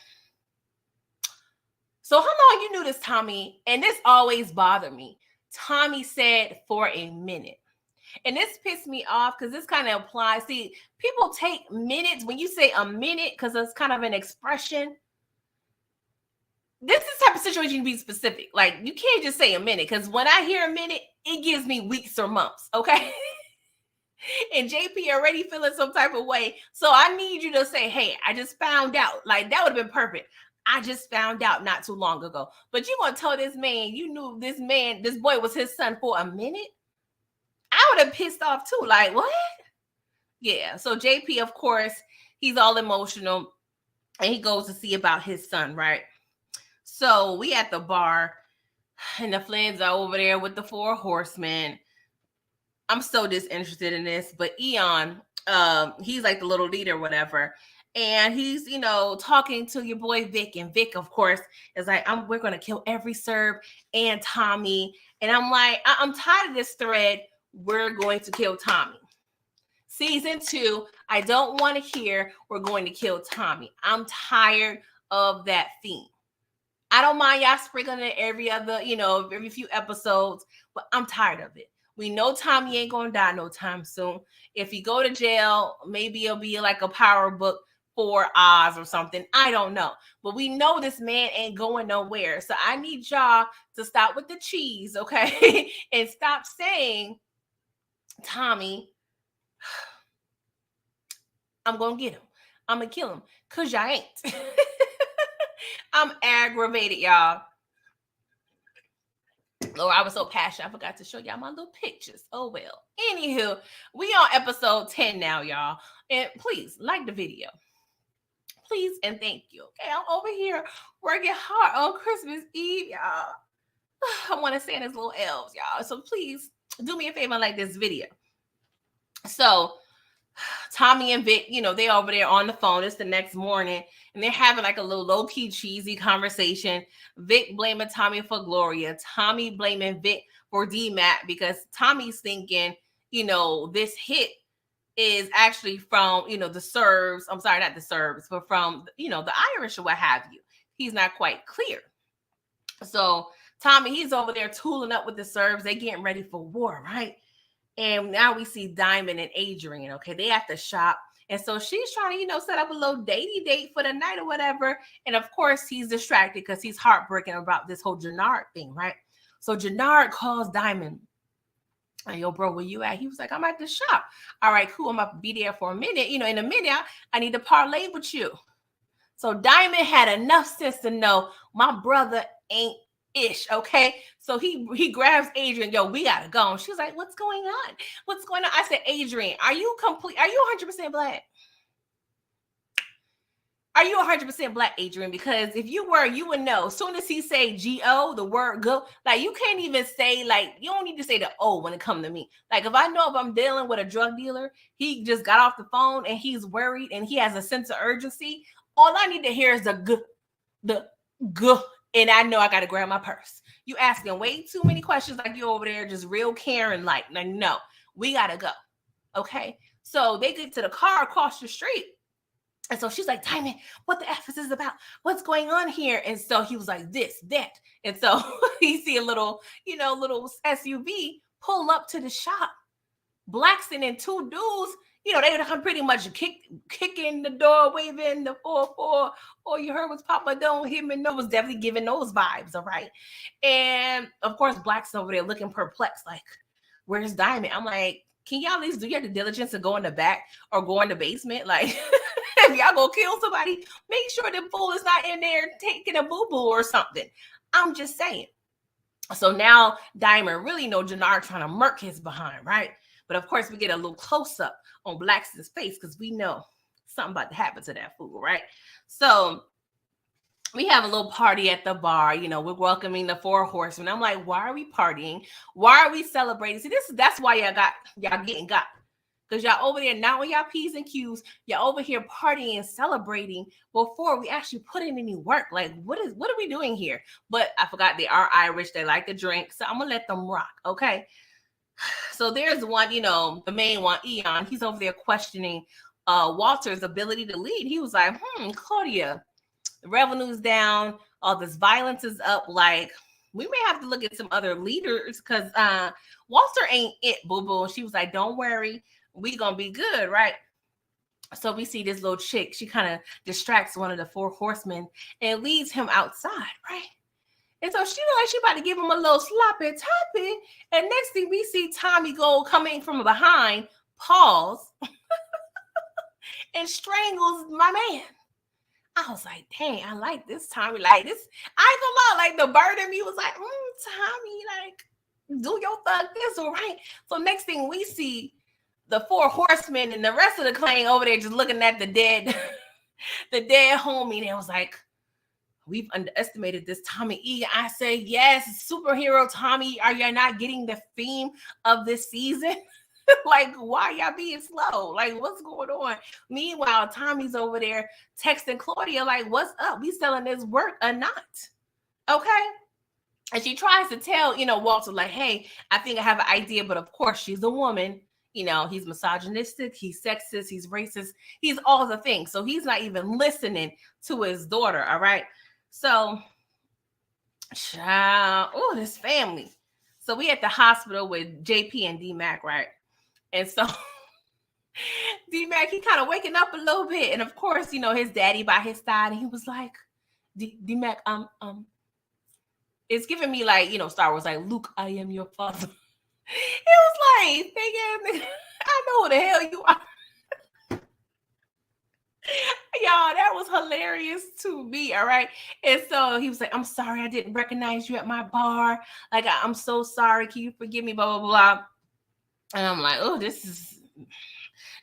so how long you knew this, Tommy? And this always bothered me. Tommy said for a minute. And this pissed me off because this kind of applies. See, people take minutes. When you say a minute, because it's kind of an expression, this is the type of situation you be specific. Like, you can't just say a minute, because when I hear a minute, it gives me weeks or months, okay? And JP already feeling some type of way. So I need you to say, hey, I just found out. Like, that would have been perfect. I just found out not too long ago. But you gonna tell this man you knew this boy was his son for a minute? I would have pissed off too. Like, what? Yeah. So JP, of course, he's all emotional, and he goes to see about his son, right? So we at the bar, and the Flynn's are over there with the Four Horsemen. I'm so disinterested in this, but Eon, he's like the little leader, whatever. And he's, talking to your boy Vic. And Vic, of course, is like, we're going to kill every Serb and Tommy. And I'm like, I'm tired of this thread. We're going to kill Tommy. Season 2, I don't want to hear we're going to kill Tommy. I'm tired of that theme. I don't mind y'all sprinkling it every other, every few episodes, but I'm tired of it. We know Tommy ain't gonna die no time soon. If he go to jail, maybe it'll be like a power book for Oz or something. I don't know. But we know this man ain't going nowhere. So I need y'all to stop with the cheese, okay? And stop saying, Tommy, I'm gonna get him. I'm gonna kill him. Cause y'all ain't. I'm aggravated, y'all. Lord, I was so passionate. I forgot to show y'all my little pictures. Oh, well. Anywho, we on episode 10 now, y'all. And please, like the video. Please and thank you. Okay, I'm over here working hard on Christmas Eve, y'all. I want to say his little elves, y'all. So please do me a favor and like this video. So Tommy and Vic, they over there on the phone. It's the next morning, and they're having like a little low-key cheesy conversation. Vic blaming Tommy for Gloria. Tommy blaming Vic for D-Mac because Tommy's thinking, this hit is actually from, the Serbs. I'm sorry, not the Serbs, but from, the Irish or what have you. He's not quite clear. So Tommy, he's over there tooling up with the Serbs. They getting ready for war, right? And now we see Diamond and Adrian, okay? They have to shop. And so she's trying to, set up a little datey date for the night or whatever. And of course, he's distracted because he's heartbroken about this whole Jannard thing, right? So Jannard calls Diamond. Like, yo, bro, where you at? He was like, I'm at the shop. All right, cool. I'm about to be there for a minute. In a minute, I need to parlay with you. So Diamond had enough sense to know my brother ain't ish, okay? So he grabs Adrian. Yo, we gotta go. And she's like, what's going on? What's going on? I said, Adrian, are you 100% black? Are you 100% black, Adrian? Because if you were, you would know. As soon as he say G-O, the word go, like you can't even say, like, you don't need to say the O when it comes to me. Like if I know if I'm dealing with a drug dealer, he just got off the phone and he's worried and he has a sense of urgency. All I need to hear is the g, and I know I got to grab my purse. You asking way too many questions like you over there just real caring like no, we got to go. Okay? So they get to the car across the street. And so she's like, Diamond, what the F is this about? What's going on here? And so he was like, this, that. And so he see a little, little SUV pull up to the shop. Blackson and two dudes, they pretty much kicking the door, waving the 4-4. All you heard was Papa don't hit me. No, was definitely giving those vibes, all right? And of course, Black's over there looking perplexed, like, where's Diamond? I'm like, can y'all at least do your due diligence and go in the back or go in the basement? Like, if y'all go kill somebody, make sure the fool is not in there taking a boo-boo or something. I'm just saying. So now Diamond really know Jannard trying to murk his behind, right? But of course, we get a little close-up on Blackson's face because we know something about to happen to that fool, right? So we have a little party at the bar. We're welcoming the 4 horsemen. I'm like, why are we partying? Why are we celebrating? See, that's why y'all getting got. Because y'all over there not on y'all P's and Q's. Y'all over here partying and celebrating before we actually put in any work. Like, what are we doing here? But I forgot they are Irish. They like to drink. So I'm going to let them rock, okay? So there's one, the main one, Eon. He's over there questioning Walter's ability to lead. He was like, Claudia, the revenue's down. All this violence is up. Like, we may have to look at some other leaders because Walter ain't it, boo-boo. She was like, don't worry. We gonna be good, right? So we see this little chick. She kind of distracts one of the 4 horsemen and leads him outside, right? And so she like she about to give him a little sloppy toppy. And next thing we see Tommy Gold coming from behind, pause, and strangles my man. I was like, dang, I like this Tommy. Like this, I ain't gonna lie, like the bird in me was like, Tommy, like, do your thug this, all right? So next thing we see the 4 horsemen and the rest of the clan over there just looking at the dead homie. And it was like, we've underestimated this Tommy E. I say, yes, superhero Tommy. Are you not getting the theme of this season? Like, why y'all being slow? Like, what's going on? Meanwhile, Tommy's over there texting Claudia, like, what's up? We selling this work or not? Okay. And she tries to tell, Walter, like, hey, I think I have an idea, but of course she's a woman. He's misogynistic, he's sexist, he's racist, he's all the things. So he's not even listening to his daughter, all right? So, child, this family. So we at the hospital with JP and D-Mac, right? And so D-Mac, he kind of waking up a little bit. And of course, his daddy by his side. And he was like, D-Mac, it's giving me like, Star Wars, like, Luke, I am your father. It was like, nigga, I know who the hell you are. Y'all, that was hilarious to me. All right. And so he was like, I'm sorry, I didn't recognize you at my bar. Like, I'm so sorry. Can you forgive me? Blah, blah, blah. And I'm like, oh, this is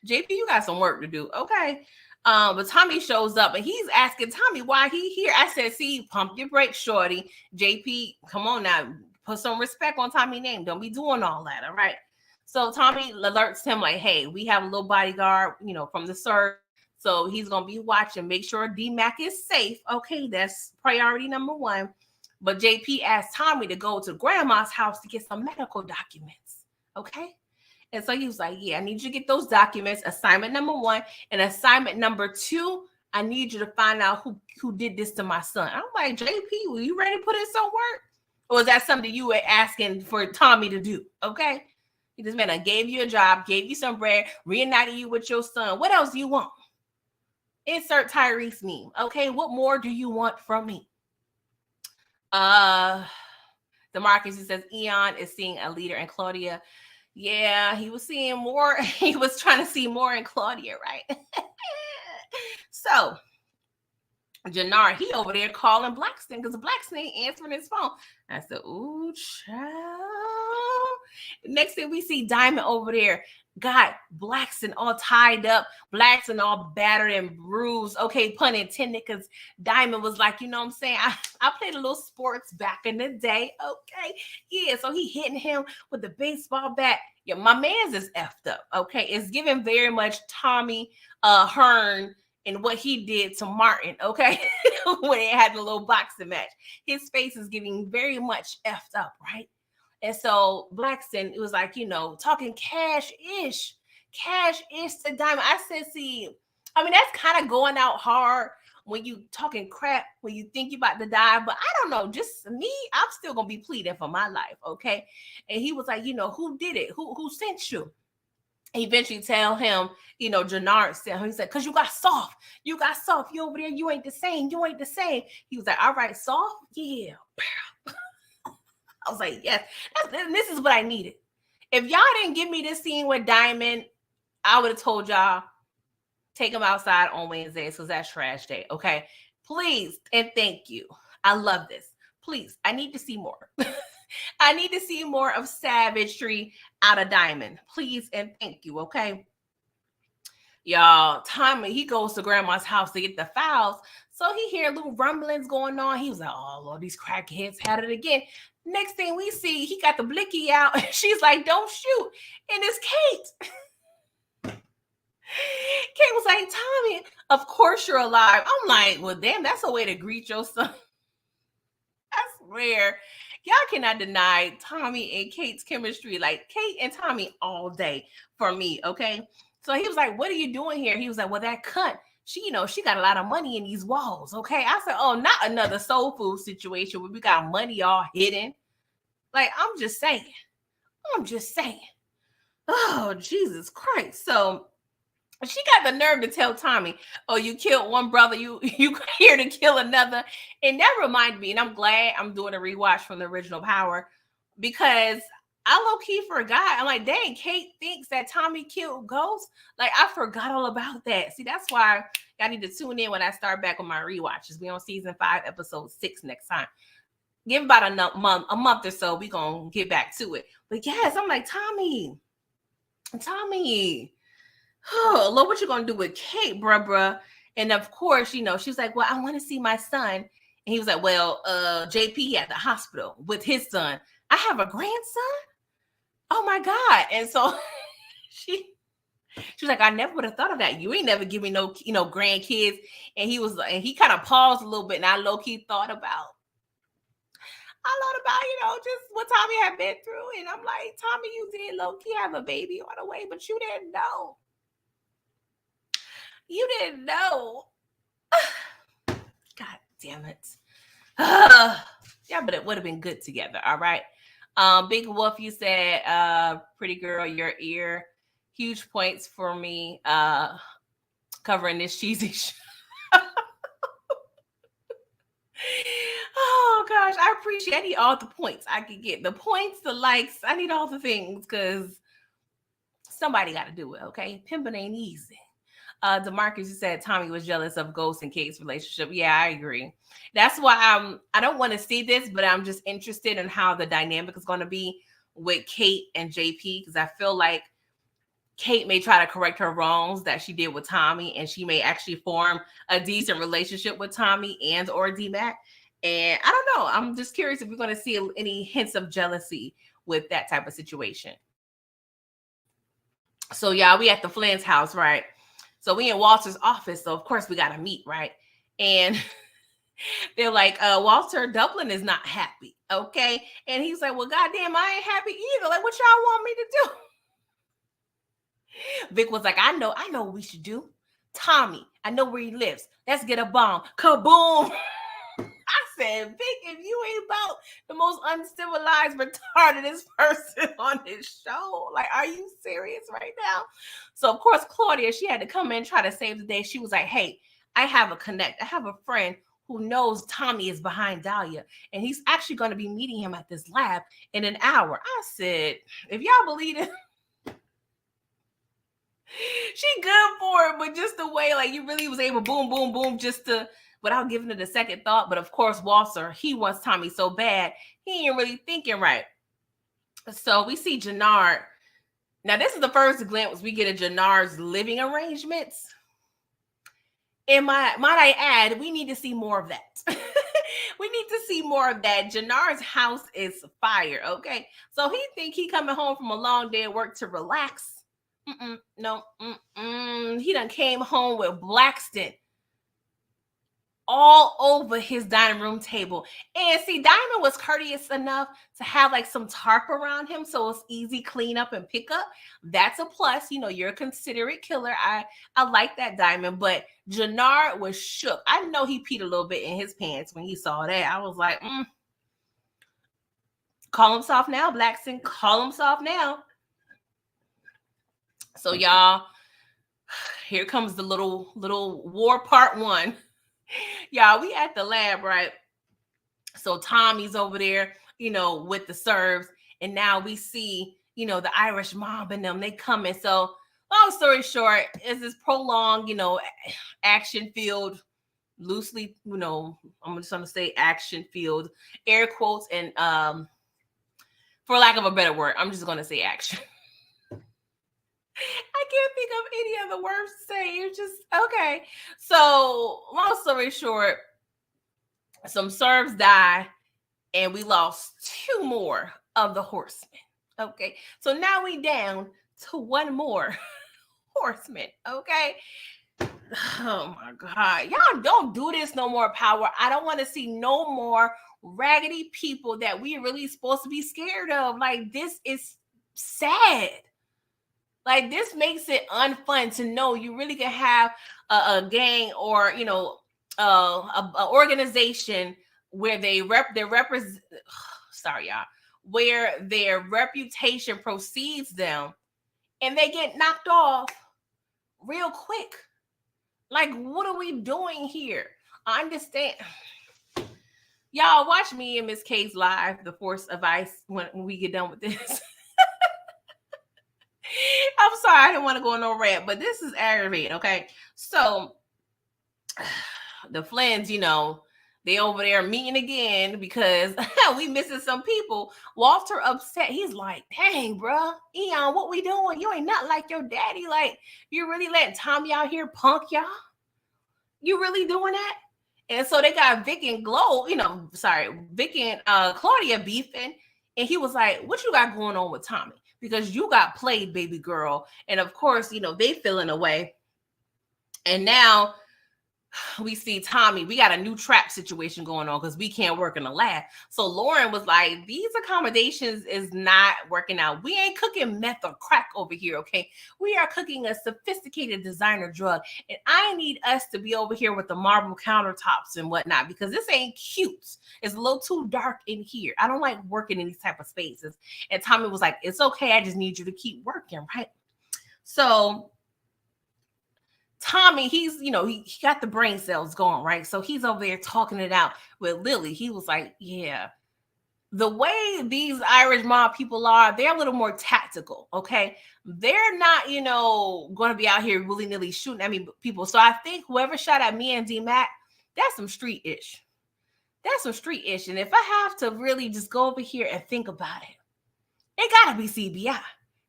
JP, you got some work to do. Okay. But Tommy shows up and he's asking Tommy why he here. I said, see, pump your brakes, shorty. JP, come on now. Put some respect on Tommy's name. Don't be doing all that. All right. So Tommy alerts him like, hey, we have a little bodyguard, from the search. So he's gonna be watching, make sure D-Mac is safe. Okay, that's priority number one. But JP asked Tommy to go to grandma's house to get some medical documents. Okay. And so he was like, yeah, I need you to get those documents. Assignment number one. And assignment number two, I need you to find out who did this to my son. I'm like, JP, were you ready to put in some work? Or is that something you were asking for Tommy to do? Okay. This man, I gave you a job, gave you some bread, reunited you with your son. What else do you want? Insert Tyrese meme. Okay. What more do you want from me? DeMarcus, he says, Eon is seeing a leader in Claudia. Yeah, he was seeing more. He was trying to see more in Claudia, right? So, Jannard, he over there calling Blackston because Blackston ain't answering his phone. I said, ooh, child. Next thing we see Diamond over there. Got Blackston all tied up, Blackston all battered and bruised. Okay, pun intended, because Diamond was like, you know what I'm saying? I played a little sports back in the day. Okay. Yeah, so he hitting him with the baseball bat. Yeah, my man's is effed up. Okay. It's giving very much Tommy Hearn and what he did to Martin, okay? When they had the little boxing match. His face is giving very much effed up, right? And so Blackston, it was like, talking cash-ish to Diamond. I said, see, I mean, that's kind of going out hard when you talking crap, when you think you about to die. But I don't know, just me, I'm still going to be pleading for my life, okay? And he was like, who did it? Who sent you? He eventually tell him, Jannard said, he said, because you got soft. You got soft. You over there, you ain't the same. You ain't the same. He was like, all right, soft? Yeah. I was like, yes, this is what I needed. If y'all didn't give me this scene with Diamond, I would have told y'all, take him outside on Wednesdays because that's trash day, okay? Please and thank you. I love this. Please, I need to see more. I need to see more of savagery out of Diamond. Please and thank you, okay? Y'all, Tommy, he goes to grandma's house to get the files. So he hear little rumblings going on. He was like, oh, Lord, these crackheads had it again. Next thing we see, he got the blicky out. She's like, don't shoot. And it's Kate. Kate was like, Tommy, of course you're alive. I'm like, well, damn, that's a way to greet your son. I swear. Y'all cannot deny Tommy and Kate's chemistry. Like, Kate and Tommy all day for me, okay? So he was like, what are you doing here? He was like, well, that cunt, she got a lot of money in these walls, okay? I said, oh, not another soul food situation where we got money all hidden. Like, I'm just saying. Oh, Jesus Christ. So she got the nerve to tell Tommy, oh, you killed one brother, you here to kill another. And that reminded me, and I'm glad I'm doing a rewatch from the original Power, because I low-key forgot. I'm like, dang, Kate thinks that Tommy killed Ghost. Like, I forgot all about that. See, that's why I need to tune in when I start back on my rewatches. We on season 5, episode 6 next time. Give about a month or so, we gonna get back to it. But yes, I'm like, Tommy. Oh, Lord, what you gonna do with Kate, bruh? And of course, she was like, well, I want to see my son. And he was like, well, JP at the hospital with his son. I have a grandson? Oh my God. And so she was like, I never would have thought of that. You ain't never given no, grandkids. And he kind of paused a little bit, and I low-key thought about, just what Tommy had been through. And I'm like, Tommy, you did low-key have a baby on the way, but you didn't know. You didn't know. God damn it. Yeah, but it would have been good together. All right. Big Wolf, you said, pretty girl, your ear. Huge points for me covering this cheesy show. Oh gosh, I need all the points I could get. The points, the likes, I need all the things because somebody got to do it, okay? Pimping ain't easy. DeMarcus, you said Tommy was jealous of Ghost and Kate's relationship. Yeah, I agree. That's why I don't want to see this, but I'm just interested in how the dynamic is going to be with Kate and JP, because I feel like Kate may try to correct her wrongs that she did with Tommy, and she may actually form a decent relationship with Tommy and or D-Mac. And I don't know. I'm just curious if we're going to see any hints of jealousy with that type of situation. So, y'all, we at the Flynn's house, right? So we in Walter's office. So, of course, we got to meet, right? And they're like, Walter Dublin is not happy, okay? And he's like, well, goddamn, I ain't happy either. Like, what y'all want me to do? Vic was like, I know what we should do. Tommy, I know where he lives. Let's get a bomb. Kaboom. I said, Vic, if you ain't about the most uncivilized, retardedest person on this show, like, are you serious right now? So, of course, Claudia, she had to come in and try to save the day. She was like, hey, I have a connect. I have a friend who knows Tommy is behind Dahlia, and he's actually going to be meeting him at this lab in an hour. I said, if y'all believe it, she good for it, but just the way, like, you really was able, boom, boom, boom, just to, without giving it a second thought. But of course, Walter, he wants Tommy so bad, he ain't really thinking right. So we see Jannard. Now, this is the first glimpse we get of Jannard's living arrangements. And might I add, we need to see more of that. We need to see more of that. Jannard's house is fire, okay? So he think he coming home from a long day of work to relax. No. He done came home with Blackston all over his dining room table. And see, Diamond was courteous enough to have like some tarp around him, so it's easy clean up and pick up. That's a plus. You know, you're a considerate killer. I like that, Diamond. But Jannard was shook. I know he peed a little bit in his pants when he saw that. I was like, call him soft now, Blackston. Call him soft now. So y'all, here comes the little war part one. Y'all, we at the lab, right? So Tommy's over there, you know, with the serves, and now we see, you know, the Irish mob and them, they coming. So long story short, is this prolonged, you know, action filled, loosely, you know, I'm just gonna say action filled, air quotes, and for lack of a better word, I'm just gonna say action. I can't think of any other words to say. It's just okay. So, long story short, some serfs die, and we lost 2 more of the horsemen. Okay, so now we down to 1 more horseman. Okay. Oh my God, y'all don't do this no more, Power. I don't want to see no more raggedy people that we really supposed to be scared of. Like, this is sad. Like, this makes it unfun to know you really can have a gang or, you know, a organization where where their reputation precedes them, and they get knocked off real quick. Like, what are we doing here? I understand. Y'all watch me and Miss K's live, The Force of Ice, when we get done with this. I'm sorry, I didn't want to go on no rant, but this is aggravating, okay? So the Flynn's, you know, they over there meeting again because we missing some people. Walter upset. He's like, dang, bro, Eon, what we doing? You ain't not like your daddy. Like, you really letting Tommy out here punk y'all? You really doing that? And so they got Vic and Vic and Claudia beefing. And he was like, what you got going on with Tommy? Because you got played, baby girl. And of course, you know, they feeling away. And now we see Tommy, we got a new trap situation going on because we can't work in the lab. So Lauren was like, these accommodations is not working out. We ain't cooking meth or crack over here, okay? We are cooking a sophisticated designer drug. And I need us to be over here with the marble countertops and whatnot because this ain't cute. It's a little too dark in here. I don't like working in these type of spaces. And Tommy was like, it's okay. I just need you to keep working, right? So Tommy, he's, you know, he got the brain cells going, right? So he's over there talking it out with Lily. He was like, yeah, the way these Irish mob people are, they're a little more tactical, okay? They're not, going to be out here willy-nilly shooting at me people. So I think whoever shot at me and D-Mac, that's some street-ish. That's some street-ish. And if I have to really just go over here and think about it gotta be CBI.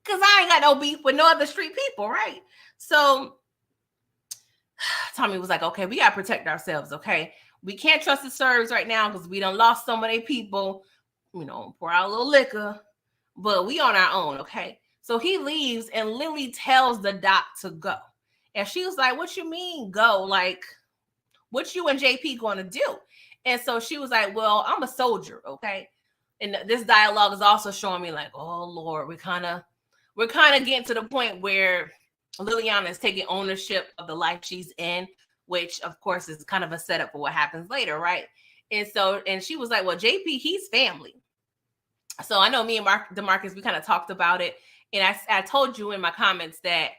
Because I ain't got no beef with no other street people, right? So Tommy was like, okay, we gotta protect ourselves, okay? We can't trust the Serbs right now because we done lost some of their people, pour out a little liquor, but we on our own, okay? So he leaves and Lily tells the doc to go. And she was like, what you mean go? Like, what you and JP going to do? And so she was like, well, I'm a soldier, okay? And this dialogue is also showing me like, oh Lord, we're kind of getting to the point where Liliana is taking ownership of the life she's in, which of course is kind of a setup for what happens later, right? And she was like, well, JP, he's family. So I know me and DeMarcus, we kind of talked about it. And I told you in my comments that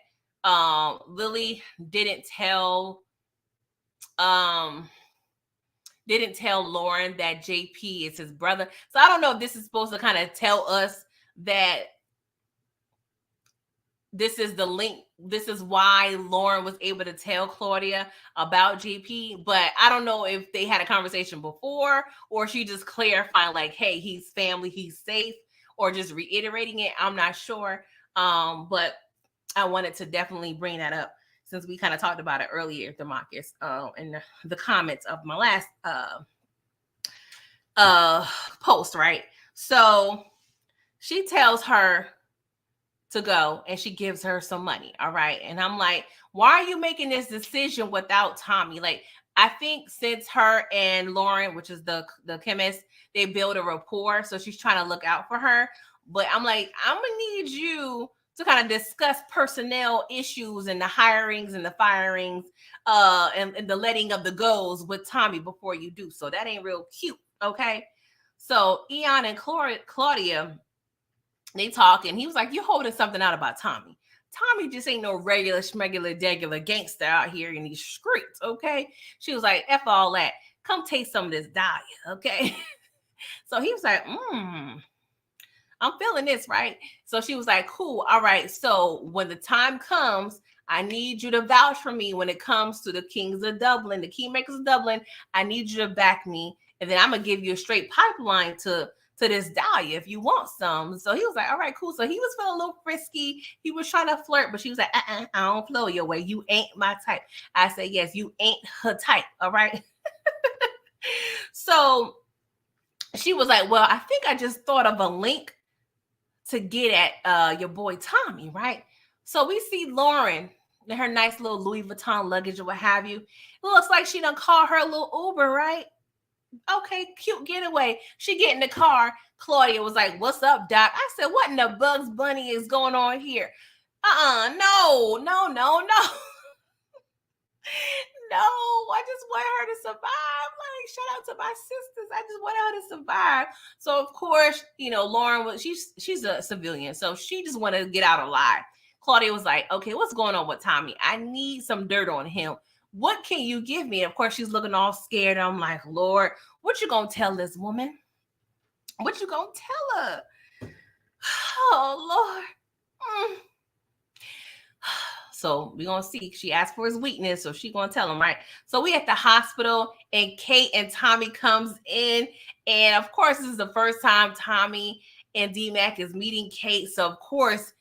Lily didn't tell Lauren that JP is his brother. So I don't know if this is supposed to kind of tell us that this is the link. This is why Lauren was able to tell Claudia about JP. But I don't know if they had a conversation before or she just clarifying like, hey, he's family, he's safe, or just reiterating it. I'm not sure. But I wanted to definitely bring that up since we kind of talked about it earlier, DeMarcus, in the comments of my last post, right? So she tells her to go and she gives her some money, all right? And I'm like, why are you making this decision without Tommy? Like, I think since her and Lauren, which is the chemist, they build a rapport, so she's trying to look out for her. But I'm like, I'm gonna need you to kind of discuss personnel issues and the hirings and the firings and the letting of the goes with Tommy before you do. So that ain't real cute, okay? So Eon and Claudia, they talk, and he was like, you're holding something out about Tommy. Tommy just ain't no regular degular gangster out here in these streets, okay? She was like, F all that. Come taste some of this Dahlia, okay? So he was like, I'm feeling this, right? So she was like, cool. All right. So when the time comes, I need you to vouch for me when it comes to the Kings of Dublin, the Kingmakers of Dublin. I need you to back me. And then I'm going to give you a straight pipeline to this Dahlia if you want some. So he was like, all right, cool. So he was feeling a little frisky. He was trying to flirt, but she was like, I don't flow your way. You ain't my type. I said, yes, you ain't her type. All right. So she was like, well, I think I just thought of a link to get at your boy Tommy, right? So we see Lauren in her nice little Louis Vuitton luggage or what have you. It looks like she done called her little Uber, right? Okay, cute getaway. She get in the car. Claudia was like, what's up, Doc? I said, what in the Bugs Bunny is going on here? No. No, I just want her to survive. Like, shout out to my sisters. I just want her to survive. So of course, Lauren was she's a civilian, so she just wanted to get out alive. Claudia was like, okay, what's going on with Tommy? I need some dirt on him. What can you give me? And of course, she's looking all scared. I'm like, Lord, what you gonna tell this woman? What you gonna tell her? Oh, Lord. So we're going to see. She asked for his weakness, so she's going to tell him, right? So we at the hospital, and Kate and Tommy comes in. And, of course, this is the first time Tommy and D-Mac is meeting Kate. So, of course,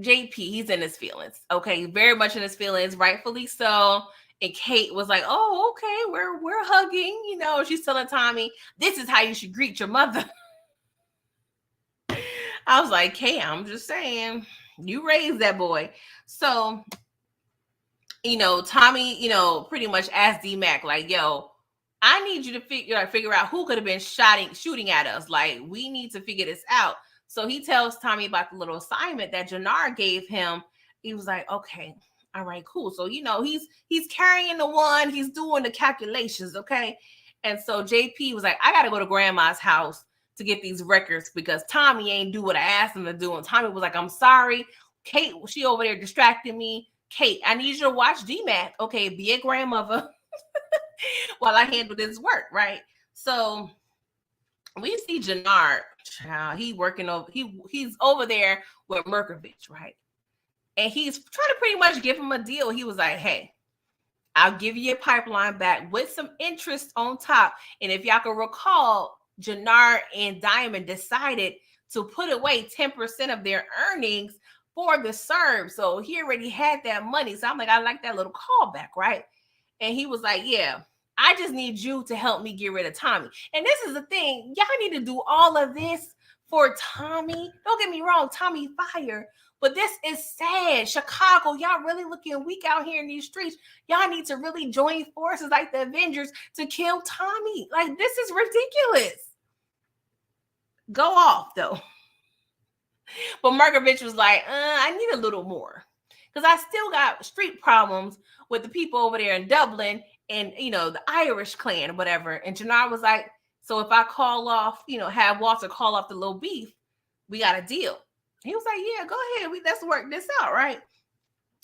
JP, he's in his feelings. Okay, very much in his feelings, rightfully so. And Kate was like, oh, okay, we're hugging. She's telling Tommy, this is how you should greet your mother. I was like, Kate, I'm just saying, you raised that boy. So, Tommy, pretty much asked D-Mac, like, yo, I need you to figure out who could have been shooting at us. Like, we need to figure this out. So he tells Tommy about the little assignment that Jannar gave him. He was like, okay, all right, cool. So, he's carrying the one, he's doing the calculations, okay? And so JP was like, I got to go to grandma's house to get these records because Tommy ain't do what I asked him to do. And Tommy was like, I'm sorry. Kate, she over there distracting me. Kate, I need you to watch D-Mac. Okay, be a grandmother while I handle this work, right? So We see Jannard, he's over there with Merkovich, right? And he's trying to pretty much give him a deal. He was like, hey, I'll give you a pipeline back with some interest on top. And if y'all can recall, Jannard and Diamond decided to put away 10% of their earnings for the Serb. So he already had that money. So I'm like, I like that little callback, right? And he was like, yeah, I just need you to help me get rid of Tommy. And this is the thing. Y'all need to do all of this for Tommy. Don't get me wrong, Tommy fired. But this is sad. Chicago, y'all really looking weak out here in these streets. Y'all need to really join forces like the Avengers to kill Tommy. Like, this is ridiculous. Go off, though. But Markovich was like, I need a little more. Because I still got street problems with the people over there in Dublin and, the Irish clan or whatever. And Jannard was like, so if I call off, have Walter call off the little beef, we got a deal. He was like, yeah, go ahead. Let's work this out, right?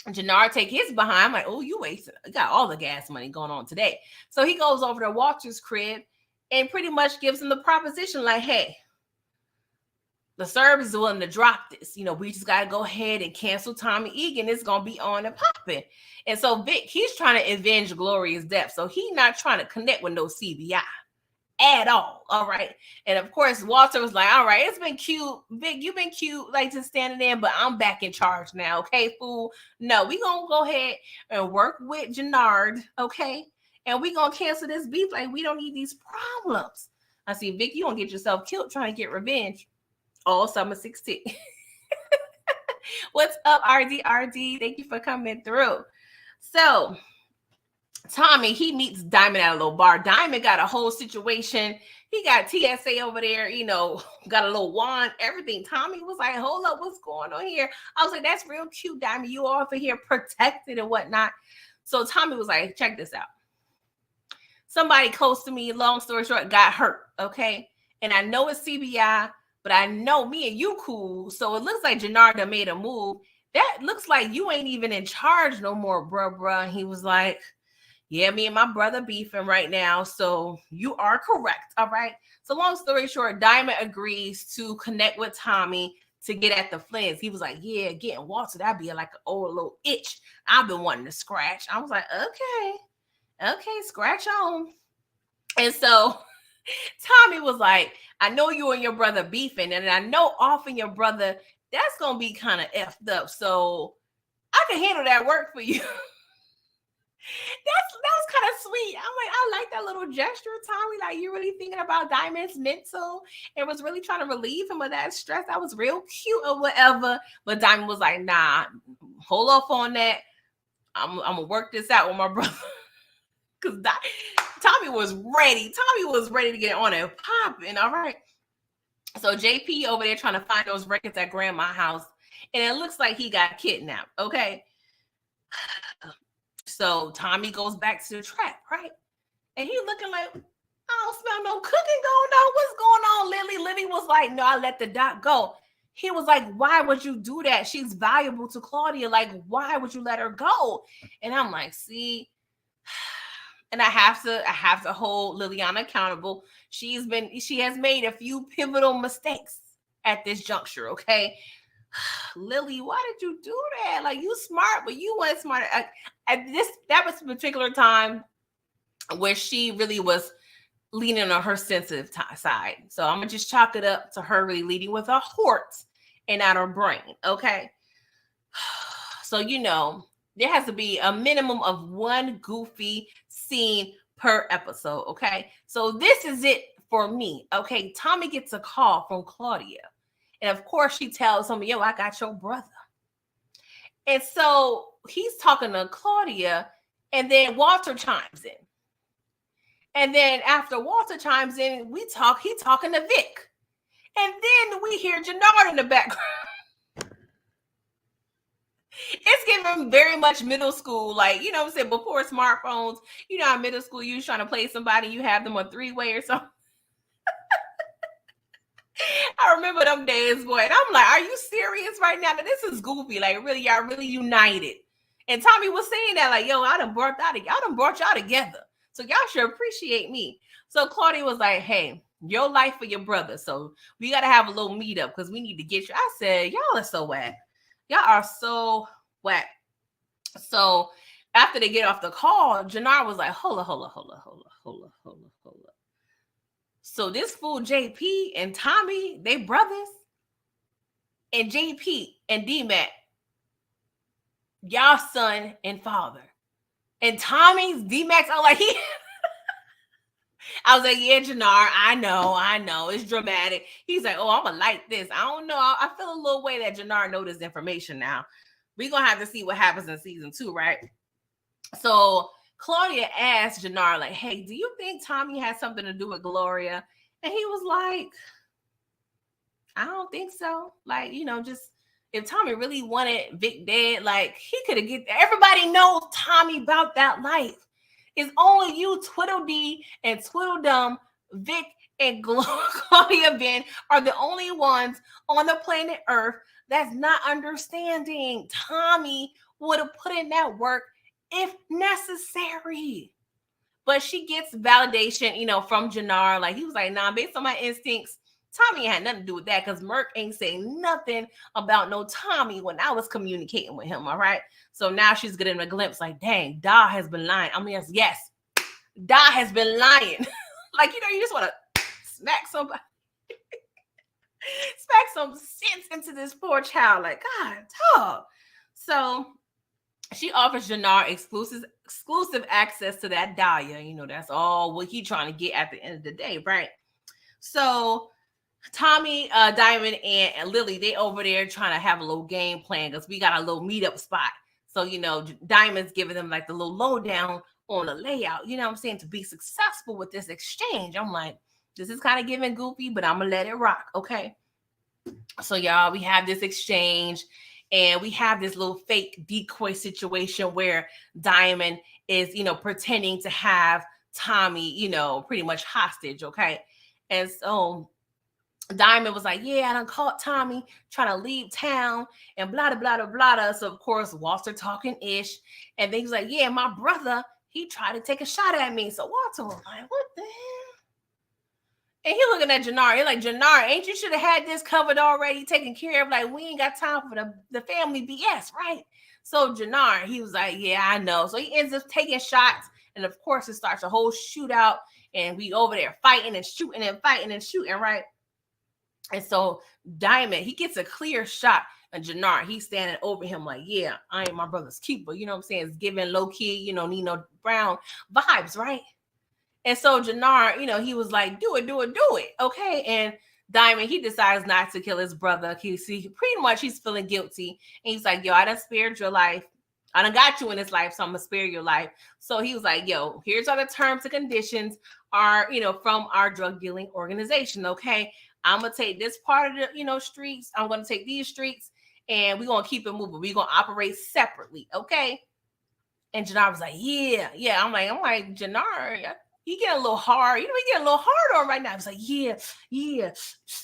And Jannard take his behind. I'm like, oh, you wasted. You got all the gas money going on today. So he goes over to Walter's crib and pretty much gives him the proposition like, hey, the Serb is willing to drop this. We just got to go ahead and cancel Tommy Egan. It's going to be on and popping. And so Vic, he's trying to avenge Gloria's death. So he's not trying to connect with no CBI at all. All right. And of course, Walter was like, all right, it's been cute. Vic, you've been cute, like just standing there, but I'm back in charge now. Okay, fool. No, we going to go ahead and work with Jannard. Okay. And we going to cancel this beef. Like, we don't need these problems. I see, Vic, you don't get yourself killed trying to get revenge. All summer 16. What's up, RDRD? Thank you for coming through. So Tommy, he meets Diamond at a little bar. Diamond got a whole situation. He got TSA over there, got a little wand, everything. Tommy was like, hold up, what's going on here? I was like, that's real cute, Diamond. You all over here protected and whatnot. So Tommy was like, check this out. Somebody close to me, long story short, got hurt, okay? And I know it's CBI, but I know me and you cool. So it looks like Jannard made a move. That looks like you ain't even in charge no more, bruh. And he was like, yeah, me and my brother beefing right now. So you are correct. All right. So long story short, Diamond agrees to connect with Tommy to get at the Flynns. He was like, yeah, getting Walter, that'd be like an old little itch I've been wanting to scratch. I was like, okay, scratch on. And so Tommy was like, I know you and your brother beefing, and I know offing your brother, that's going to be kind of effed up. So I can handle that work for you. That was kind of sweet. I'm like, I like that little gesture, Tommy. Like, you really thinking about Diamond's mental and was really trying to relieve him of that stress. That was real cute or whatever. But Diamond was like, nah, hold off on that. I'm going to work this out with my brother. Because Tommy was ready. Tommy was ready to get on and popping. All right. So JP over there trying to find those records at grandma's house. And it looks like he got kidnapped. Okay. So Tommy goes back to the trap, right? And he's looking like, I don't smell no cooking going on. What's going on, Lily? Lily was like, no, I let the doc go. He was like, why would you do that? She's valuable to Claudia. Like, why would you let her go? And I'm like, see, and I have to hold Liliana accountable. She has made a few pivotal mistakes at this juncture. Okay. Lily, why did you do that? Like, you smart, but you weren't smart. That was a particular time where she really was leaning on her sensitive side. So I'm gonna just chalk it up to her really leading with her heart and not her brain. Okay. So there has to be a minimum of one goofy scene per episode. Okay. So this is it for me. Okay. Tommy gets a call from Claudia. And of course, she tells him, yo, I got your brother. And so he's talking to Claudia, and then Walter chimes in. And then after Walter chimes in, he's talking to Vic. And then we hear Jannard in the background. It's giving very much middle school, like, what I'm saying, before smartphones, in middle school, you trying to play somebody, you have them on three-way or something. I remember them days, boy. And I'm like, are you serious right now? This is goofy. Like, really, y'all really united. And Tommy was saying that, like, yo, I done brought y'all together. So y'all should appreciate me. So Claudia was like, hey, Your life for your brother. So we got to have a little meetup because we need to get you. I said, y'all are so whack. Y'all are so whack. So after they get off the call, Jannar was like, hold up, hold up, hold up, hold up, hold up, hold up, hold up. So this fool JP and Tommy, they brothers, and JP and D-Mac, y'all son and father. And Tommy's D-Mac's, I was like, I was like, yeah, Jannar, I know. It's dramatic. He's like, oh, I'm going to like this. I don't know. I feel a little way that Jannar knows this information now. We're going to have to see what happens in season 2, right? So Claudia asked Jannar, like, hey, do you think Tommy has something to do with Gloria? And he was like, I don't think so. Like, just if Tommy really wanted Vic dead, like, he could have everybody knows Tommy about that life. It's only you, Twiddledee and Twiddledum, Vic and Claudia Ben are the only ones on the planet Earth that's not understanding. Tommy would have put in that work if necessary. But she gets validation, from Jannar. Like, he was like, nah, based on my instincts, Tommy had nothing to do with that because Merc ain't saying nothing about no Tommy when I was communicating with him, all right? So now she's getting a glimpse like, dang, Da has been lying. I mean, yes, Da has been lying. Like, you just want to smack somebody. Smack some sense into this poor child. Like, God, dog. So she offers Jannar exclusive access to that Dahlia. That's all what he trying to get at the end of the day, right? So Tommy, Diamond, and Lily, they over there trying to have a little game plan because we got a little meetup spot. So, Diamond's giving them like the little lowdown on the layout, what I'm saying, to be successful with this exchange. I'm like, this is kind of giving goofy, but I'm going to let it rock, okay? So, y'all, we have this exchange, and we have this little fake decoy situation where Diamond is, pretending to have Tommy, pretty much hostage, okay? And so Diamond was like, yeah, I done caught Tommy trying to leave town and blah, blah, blah, blah. So, of course, Walter talking ish. And then he was like, yeah, my brother, he tried to take a shot at me. So Walter was like, what the hell? And he looking at Jannar. He's like, Jannar, ain't you should have had this covered already, taken care of? Like, we ain't got time for the family BS, right? So Jannar, he was like, yeah, I know. So he ends up taking shots. And, of course, it starts a whole shootout. And we over there fighting and shooting and fighting and shooting, right? And so Diamond, he gets a clear shot. And Jannar, he's standing over him like, yeah, I ain't my brother's keeper. You know what I'm saying? It's giving low-key, Nino Brown vibes, right? And so Jannar, he was like, do it. Okay. And Diamond, he decides not to kill his brother. Pretty much he's feeling guilty. And he's like, yo, I done spared your life. I done got you in this life, so I'm going to spare your life. So he was like, yo, here's all the terms and conditions from our drug dealing organization. Okay. I'm going to take this part of the, streets. I'm going to take these streets and we're going to keep it moving. We're going to operate separately. Okay. And Jannar was like, yeah. I'm like, Jannar, he getting a little hard. He getting a little hard on right now. He was like,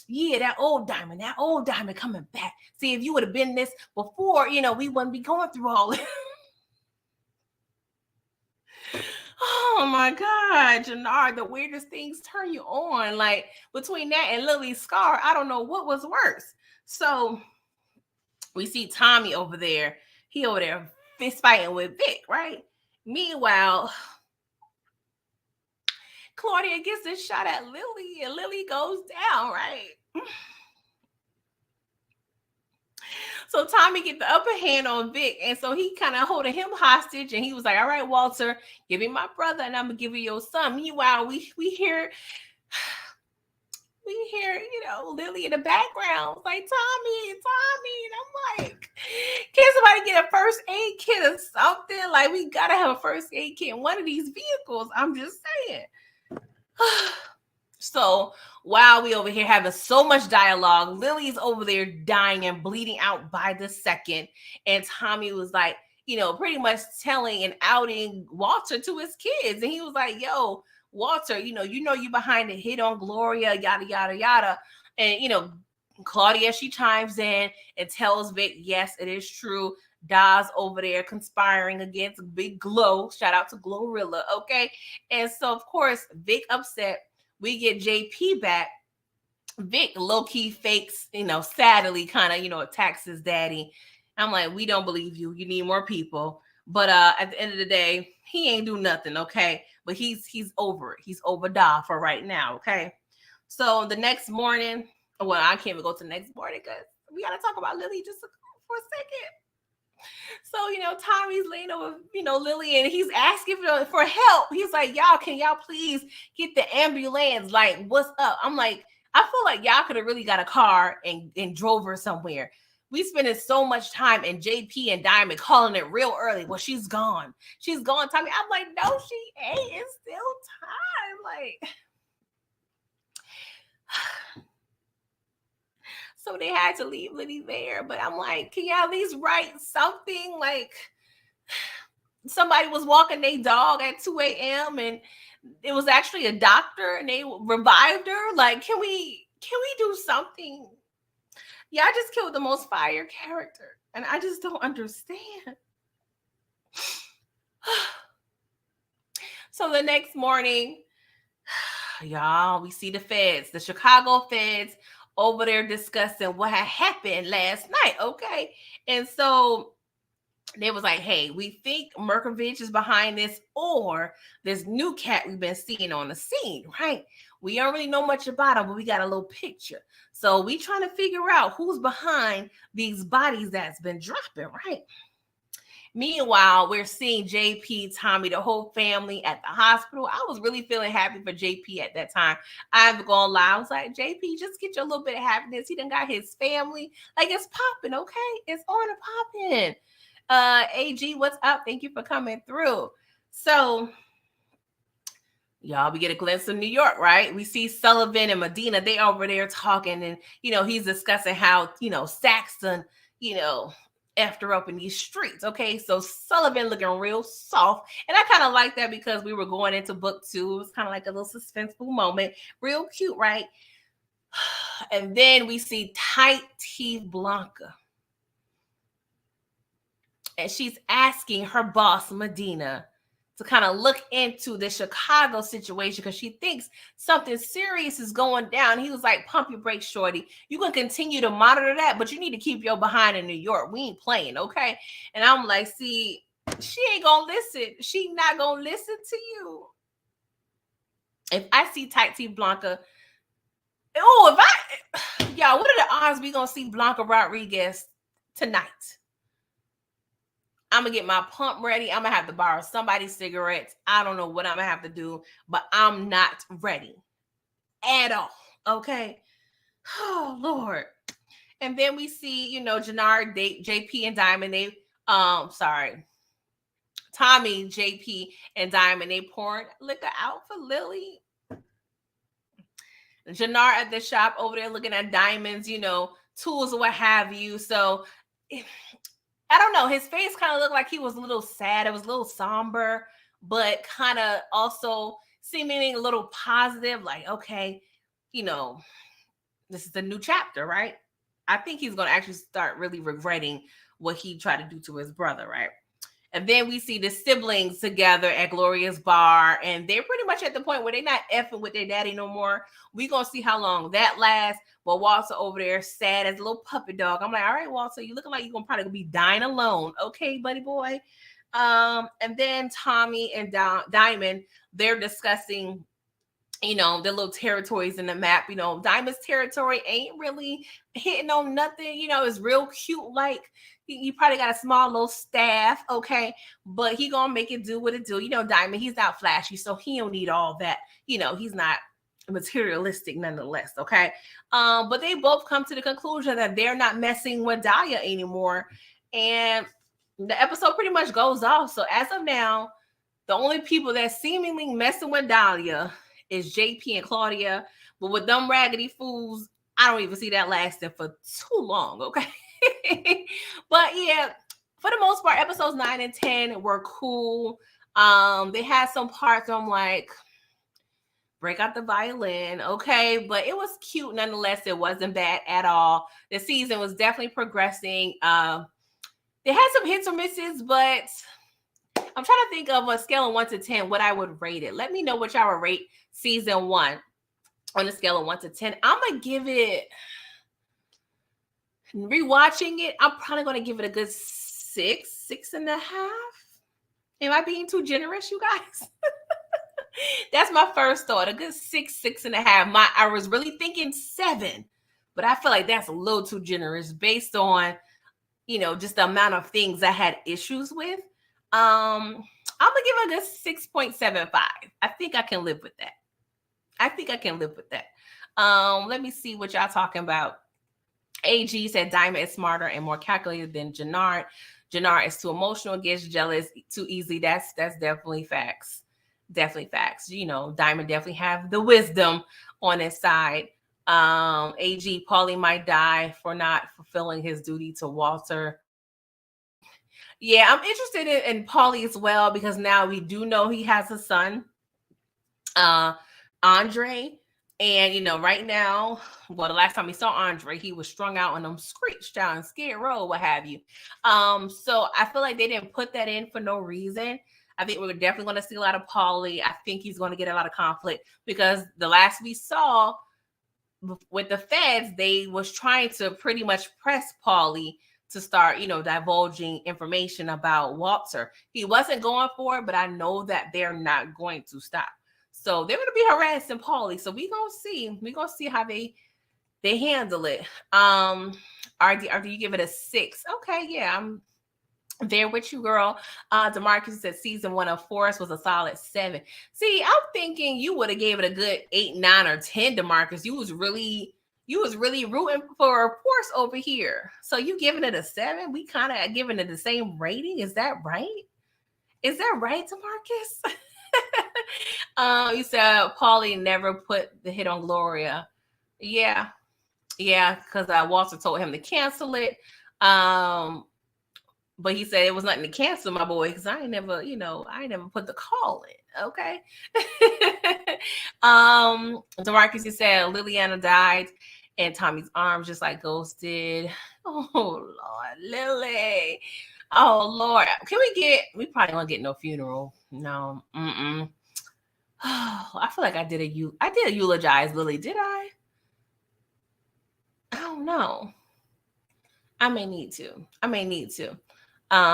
yeah, that old diamond coming back. See, if you would have been this before, we wouldn't be going through all this. Oh my God, Jannar, the weirdest things turn you on. Like, between that and Lily's scar, I don't know what was worse. So we see Tommy over there. He over there fist fighting with Vic, right? Meanwhile, Claudia gets a shot at Lily and Lily goes down, right? So Tommy get the upper hand on Vic, and so he kind of holding him hostage, and he was like, all right, Walter, give me my brother, and I'm going to give you your son. Meanwhile, we hear, Lily in the background, like, Tommy, and I'm like, can somebody get a first aid kit or something? Like, we got to have a first aid kit in one of these vehicles. I'm just saying. So while we over here having so much dialogue, Lily's over there dying and bleeding out by the second. And Tommy was like, pretty much telling and outing Walter to his kids. And he was like, yo, Walter, you behind the hit on Gloria, yada, yada, yada. And, Claudia, she chimes in and tells Vic, yes, it is true. Da's over there conspiring against Big Glow. Shout out to Glorilla, okay? And so, of course, Vic upset We get JP back. Vic low-key fakes, sadly kind of, attacks his daddy. I'm like, we don't believe you. You need more people. But at the end of the day, he ain't do nothing, okay? But he's over it. He's over da for right now, okay? So the next morning, well, I can't even go to the next morning because we got to talk about Lily just for a second. So, Tommy's laying over, Lily, and he's asking for help. He's like, can y'all please get the ambulance? Like, what's up? I'm like, I feel like y'all could have really got a car and drove her somewhere. We spending so much time, and JP and Diamond calling it real early. Well, she's gone. She's gone, Tommy. I'm like, no, she ain't. It's still time. Like, so they had to leave Liddy there. But I'm like, can y'all at least write something? Like, somebody was walking their dog at 2 a.m. and it was actually a doctor and they revived her. Like, can we do something? Y'all just killed the most fire character. And I just don't understand. So the next morning, y'all, we see the feds, the Chicago feds over there discussing what had happened last night, okay? And so they was like, hey, we think Merkovich is behind this, or this new cat we've been seeing on the scene, right? We don't really know much about him, but we got a little picture. So we trying to figure out who's behind these bodies that's been dropping, right? Meanwhile, we're seeing JP, Tommy, the whole family at the hospital. I was really feeling happy for JP at that time. I'm gonna lie. I was like, JP, just get your little bit of happiness. He done got his family. Like, it's popping, okay? It's on and popping. AG, what's up? Thank you for coming through. So, y'all, we get a glimpse of New York, right? We see Sullivan and Medina. They over there talking, and he's discussing how Saxton, effed her up in these streets. Okay, so Sullivan looking real soft, and I kind of like that because we were going into book 2. It was kind of like a little suspenseful moment, real cute, right? And then we see tight teeth Blanca, and she's asking her boss Medina to kind of look into the Chicago situation because she thinks something serious is going down. He was like, pump your brakes, shorty. You can continue to monitor that, but you need to keep your behind in New York. We ain't playing, okay? And I'm like, see, she ain't gonna listen. She not gonna listen to you. If I see tight teeth Blanca, y'all, what are the odds we gonna see Blanca Rodriguez tonight? I'm going to get my pump ready. I'm going to have to borrow somebody's cigarettes. I don't know what I'm going to have to do, but I'm not ready at all. Okay. Oh, Lord. And then we see, Jannard, JP, and Diamond. Tommy, JP, and Diamond, they pouring liquor out for Lily. Jannard at the shop over there looking at diamonds, tools or what have you. So I don't know. His face kind of looked like he was a little sad. It was a little somber, but kind of also seeming a little positive. Like, okay, this is a new chapter, right? I think he's going to actually start really regretting what he tried to do to his brother, right? And then we see the siblings together at Gloria's bar, and they're pretty much at the point where they're not effing with their daddy no more. We're going to see how long that lasts. But Walter over there, sad as a little puppy dog. I'm like, all right, Walter, you looking like you're going to probably be dying alone. Okay, buddy boy. And then Tommy and Diamond, they're discussing, their little territories in the map. Diamond's territory ain't really hitting on nothing. It's real cute. Like, he probably got a small little staff, okay? But he gonna make it do what it do. Diamond, he's not flashy, so he don't need all that. He's not materialistic nonetheless, okay? But they both come to the conclusion that they're not messing with Dahlia anymore. And the episode pretty much goes off. So as of now, the only people that seemingly messing with Dahlia is JP and Claudia. But with them raggedy fools, I don't even see that lasting for too long, okay? But yeah, for the most part, episodes 9 and 10 were cool. They had some parts I'm like, break out the violin, okay? But it was cute nonetheless. It wasn't bad at all. The season was definitely progressing. They had some hits or misses, but I'm trying to think of a scale of 1 to 10 what I would rate it. Let me know what y'all would rate season 1. on a scale of 1 to 10, I'm gonna give it, rewatching it, I'm probably gonna give it a good 6.5. Am I being too generous, you guys? That's my first thought. A good 6.5. I was really thinking 7, but I feel like that's a little too generous based on, just the amount of things I had issues with. I'm gonna give it a good 6.75. I think I can live with that. Let me see what y'all talking about. AG said Diamond is smarter and more calculated than Jannard. Jannard is too emotional, gets jealous too easily. That's definitely facts. Definitely facts. Diamond definitely have the wisdom on his side. AG, Paulie might die for not fulfilling his duty to Walter. Yeah, I'm interested in Paulie as well, because now we do know he has a son, Andre. And right now, well, the last time we saw Andre, he was strung out on them screeched out and Skid Row, what have you. So I feel like they didn't put that in for no reason. I think we're definitely going to see a lot of Paulie. I think he's going to get a lot of conflict, because the last we saw with the feds, they was trying to pretty much press Paulie to start, divulging information about Walter. He wasn't going for it, but I know that they're not going to stop. So they're going to be harassing Paulie. So we're going to see. We're going to see how they handle it. RD, you give it a 6. Okay, yeah, I'm there with you, girl. DeMarcus said season 1 of Forrest was a solid 7. See, I'm thinking you would have gave it a good 8, 9, or 10, DeMarcus. You was really rooting for Forrest over here. So you giving it a 7? We kind of giving it the same rating. Is that right? Is that right, DeMarcus? You said Paulie never put the hit on Gloria. Yeah, because Walter told him to cancel it. But he said it was nothing to cancel, my boy, because I ain't never put the call in. Okay. DeMarcus, you said Liliana died and Tommy's arms just like Ghost did. Oh Lord, Lily. Oh Lord. We probably won't get no funeral. No. Oh, I feel like I did eulogize Lily. Did I? I don't know. I may need to.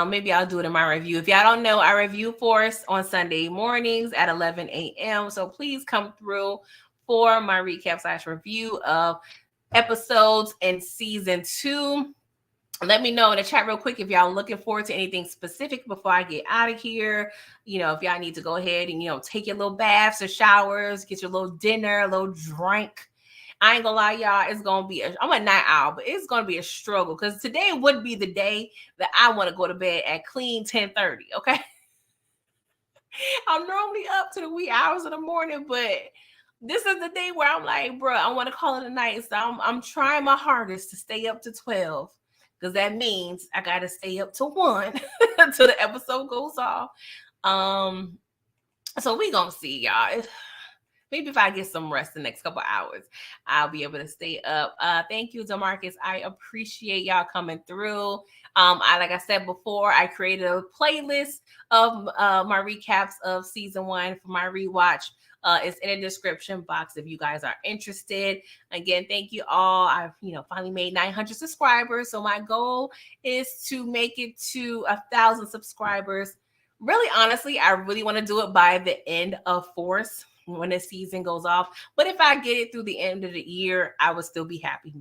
Maybe I'll do it in my review. If y'all don't know, I review Forrest on Sunday mornings at 11 a.m. So please come through for my recap / review of episodes in season 2. Let me know in the chat real quick if y'all looking forward to anything specific before I get out of here. If y'all need to go ahead and, take your little baths or showers, get your little dinner, a little drink. I ain't gonna lie, y'all, it's gonna be I'm a night owl, but it's gonna be a struggle, because today would be the day that I want to go to bed at clean 10:30. Okay. I'm normally up to the wee hours of the morning, but this is the day where I'm like, bro, I want to call it a night. So I'm trying my hardest to stay up to 12, because that means I gotta stay up to 1 until the episode goes off. So we gonna see, y'all. Maybe if I get some rest the next couple hours, I'll be able to stay up. Thank you, DeMarcus. I appreciate y'all coming through. Like I said before, I created a playlist of my recaps of season 1 for my rewatch. It's in the description box if you guys are interested. Again, thank you all. I've finally made 900 subscribers. So my goal is to make it to 1,000 subscribers. Really, honestly, I really want to do it by the end of Force, when the season goes off. But if I get it through the end of the year, I would still be happy.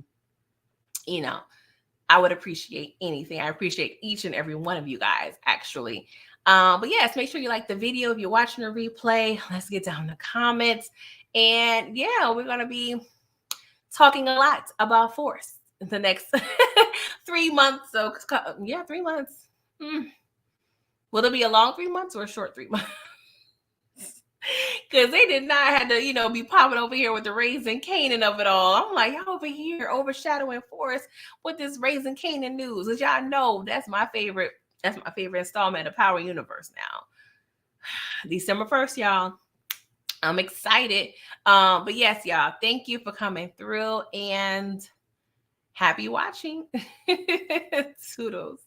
I would appreciate anything. I appreciate each and every one of you guys, actually. But yes, make sure you like the video if you're watching a replay. Let's get down to comments. And yeah, we're going to be talking a lot about Force in the next 3 months. So yeah, 3 months. Will it be a long 3 months or a short 3 months? Because they did not have to, be popping over here with the Raising Kanan of it all. I'm like, y'all over here overshadowing Forrest with this Raising Kanan news. As y'all know, that's my favorite installment of Power Universe now. December 1st, y'all. I'm excited. But yes, y'all, thank you for coming through and happy watching. Toodles.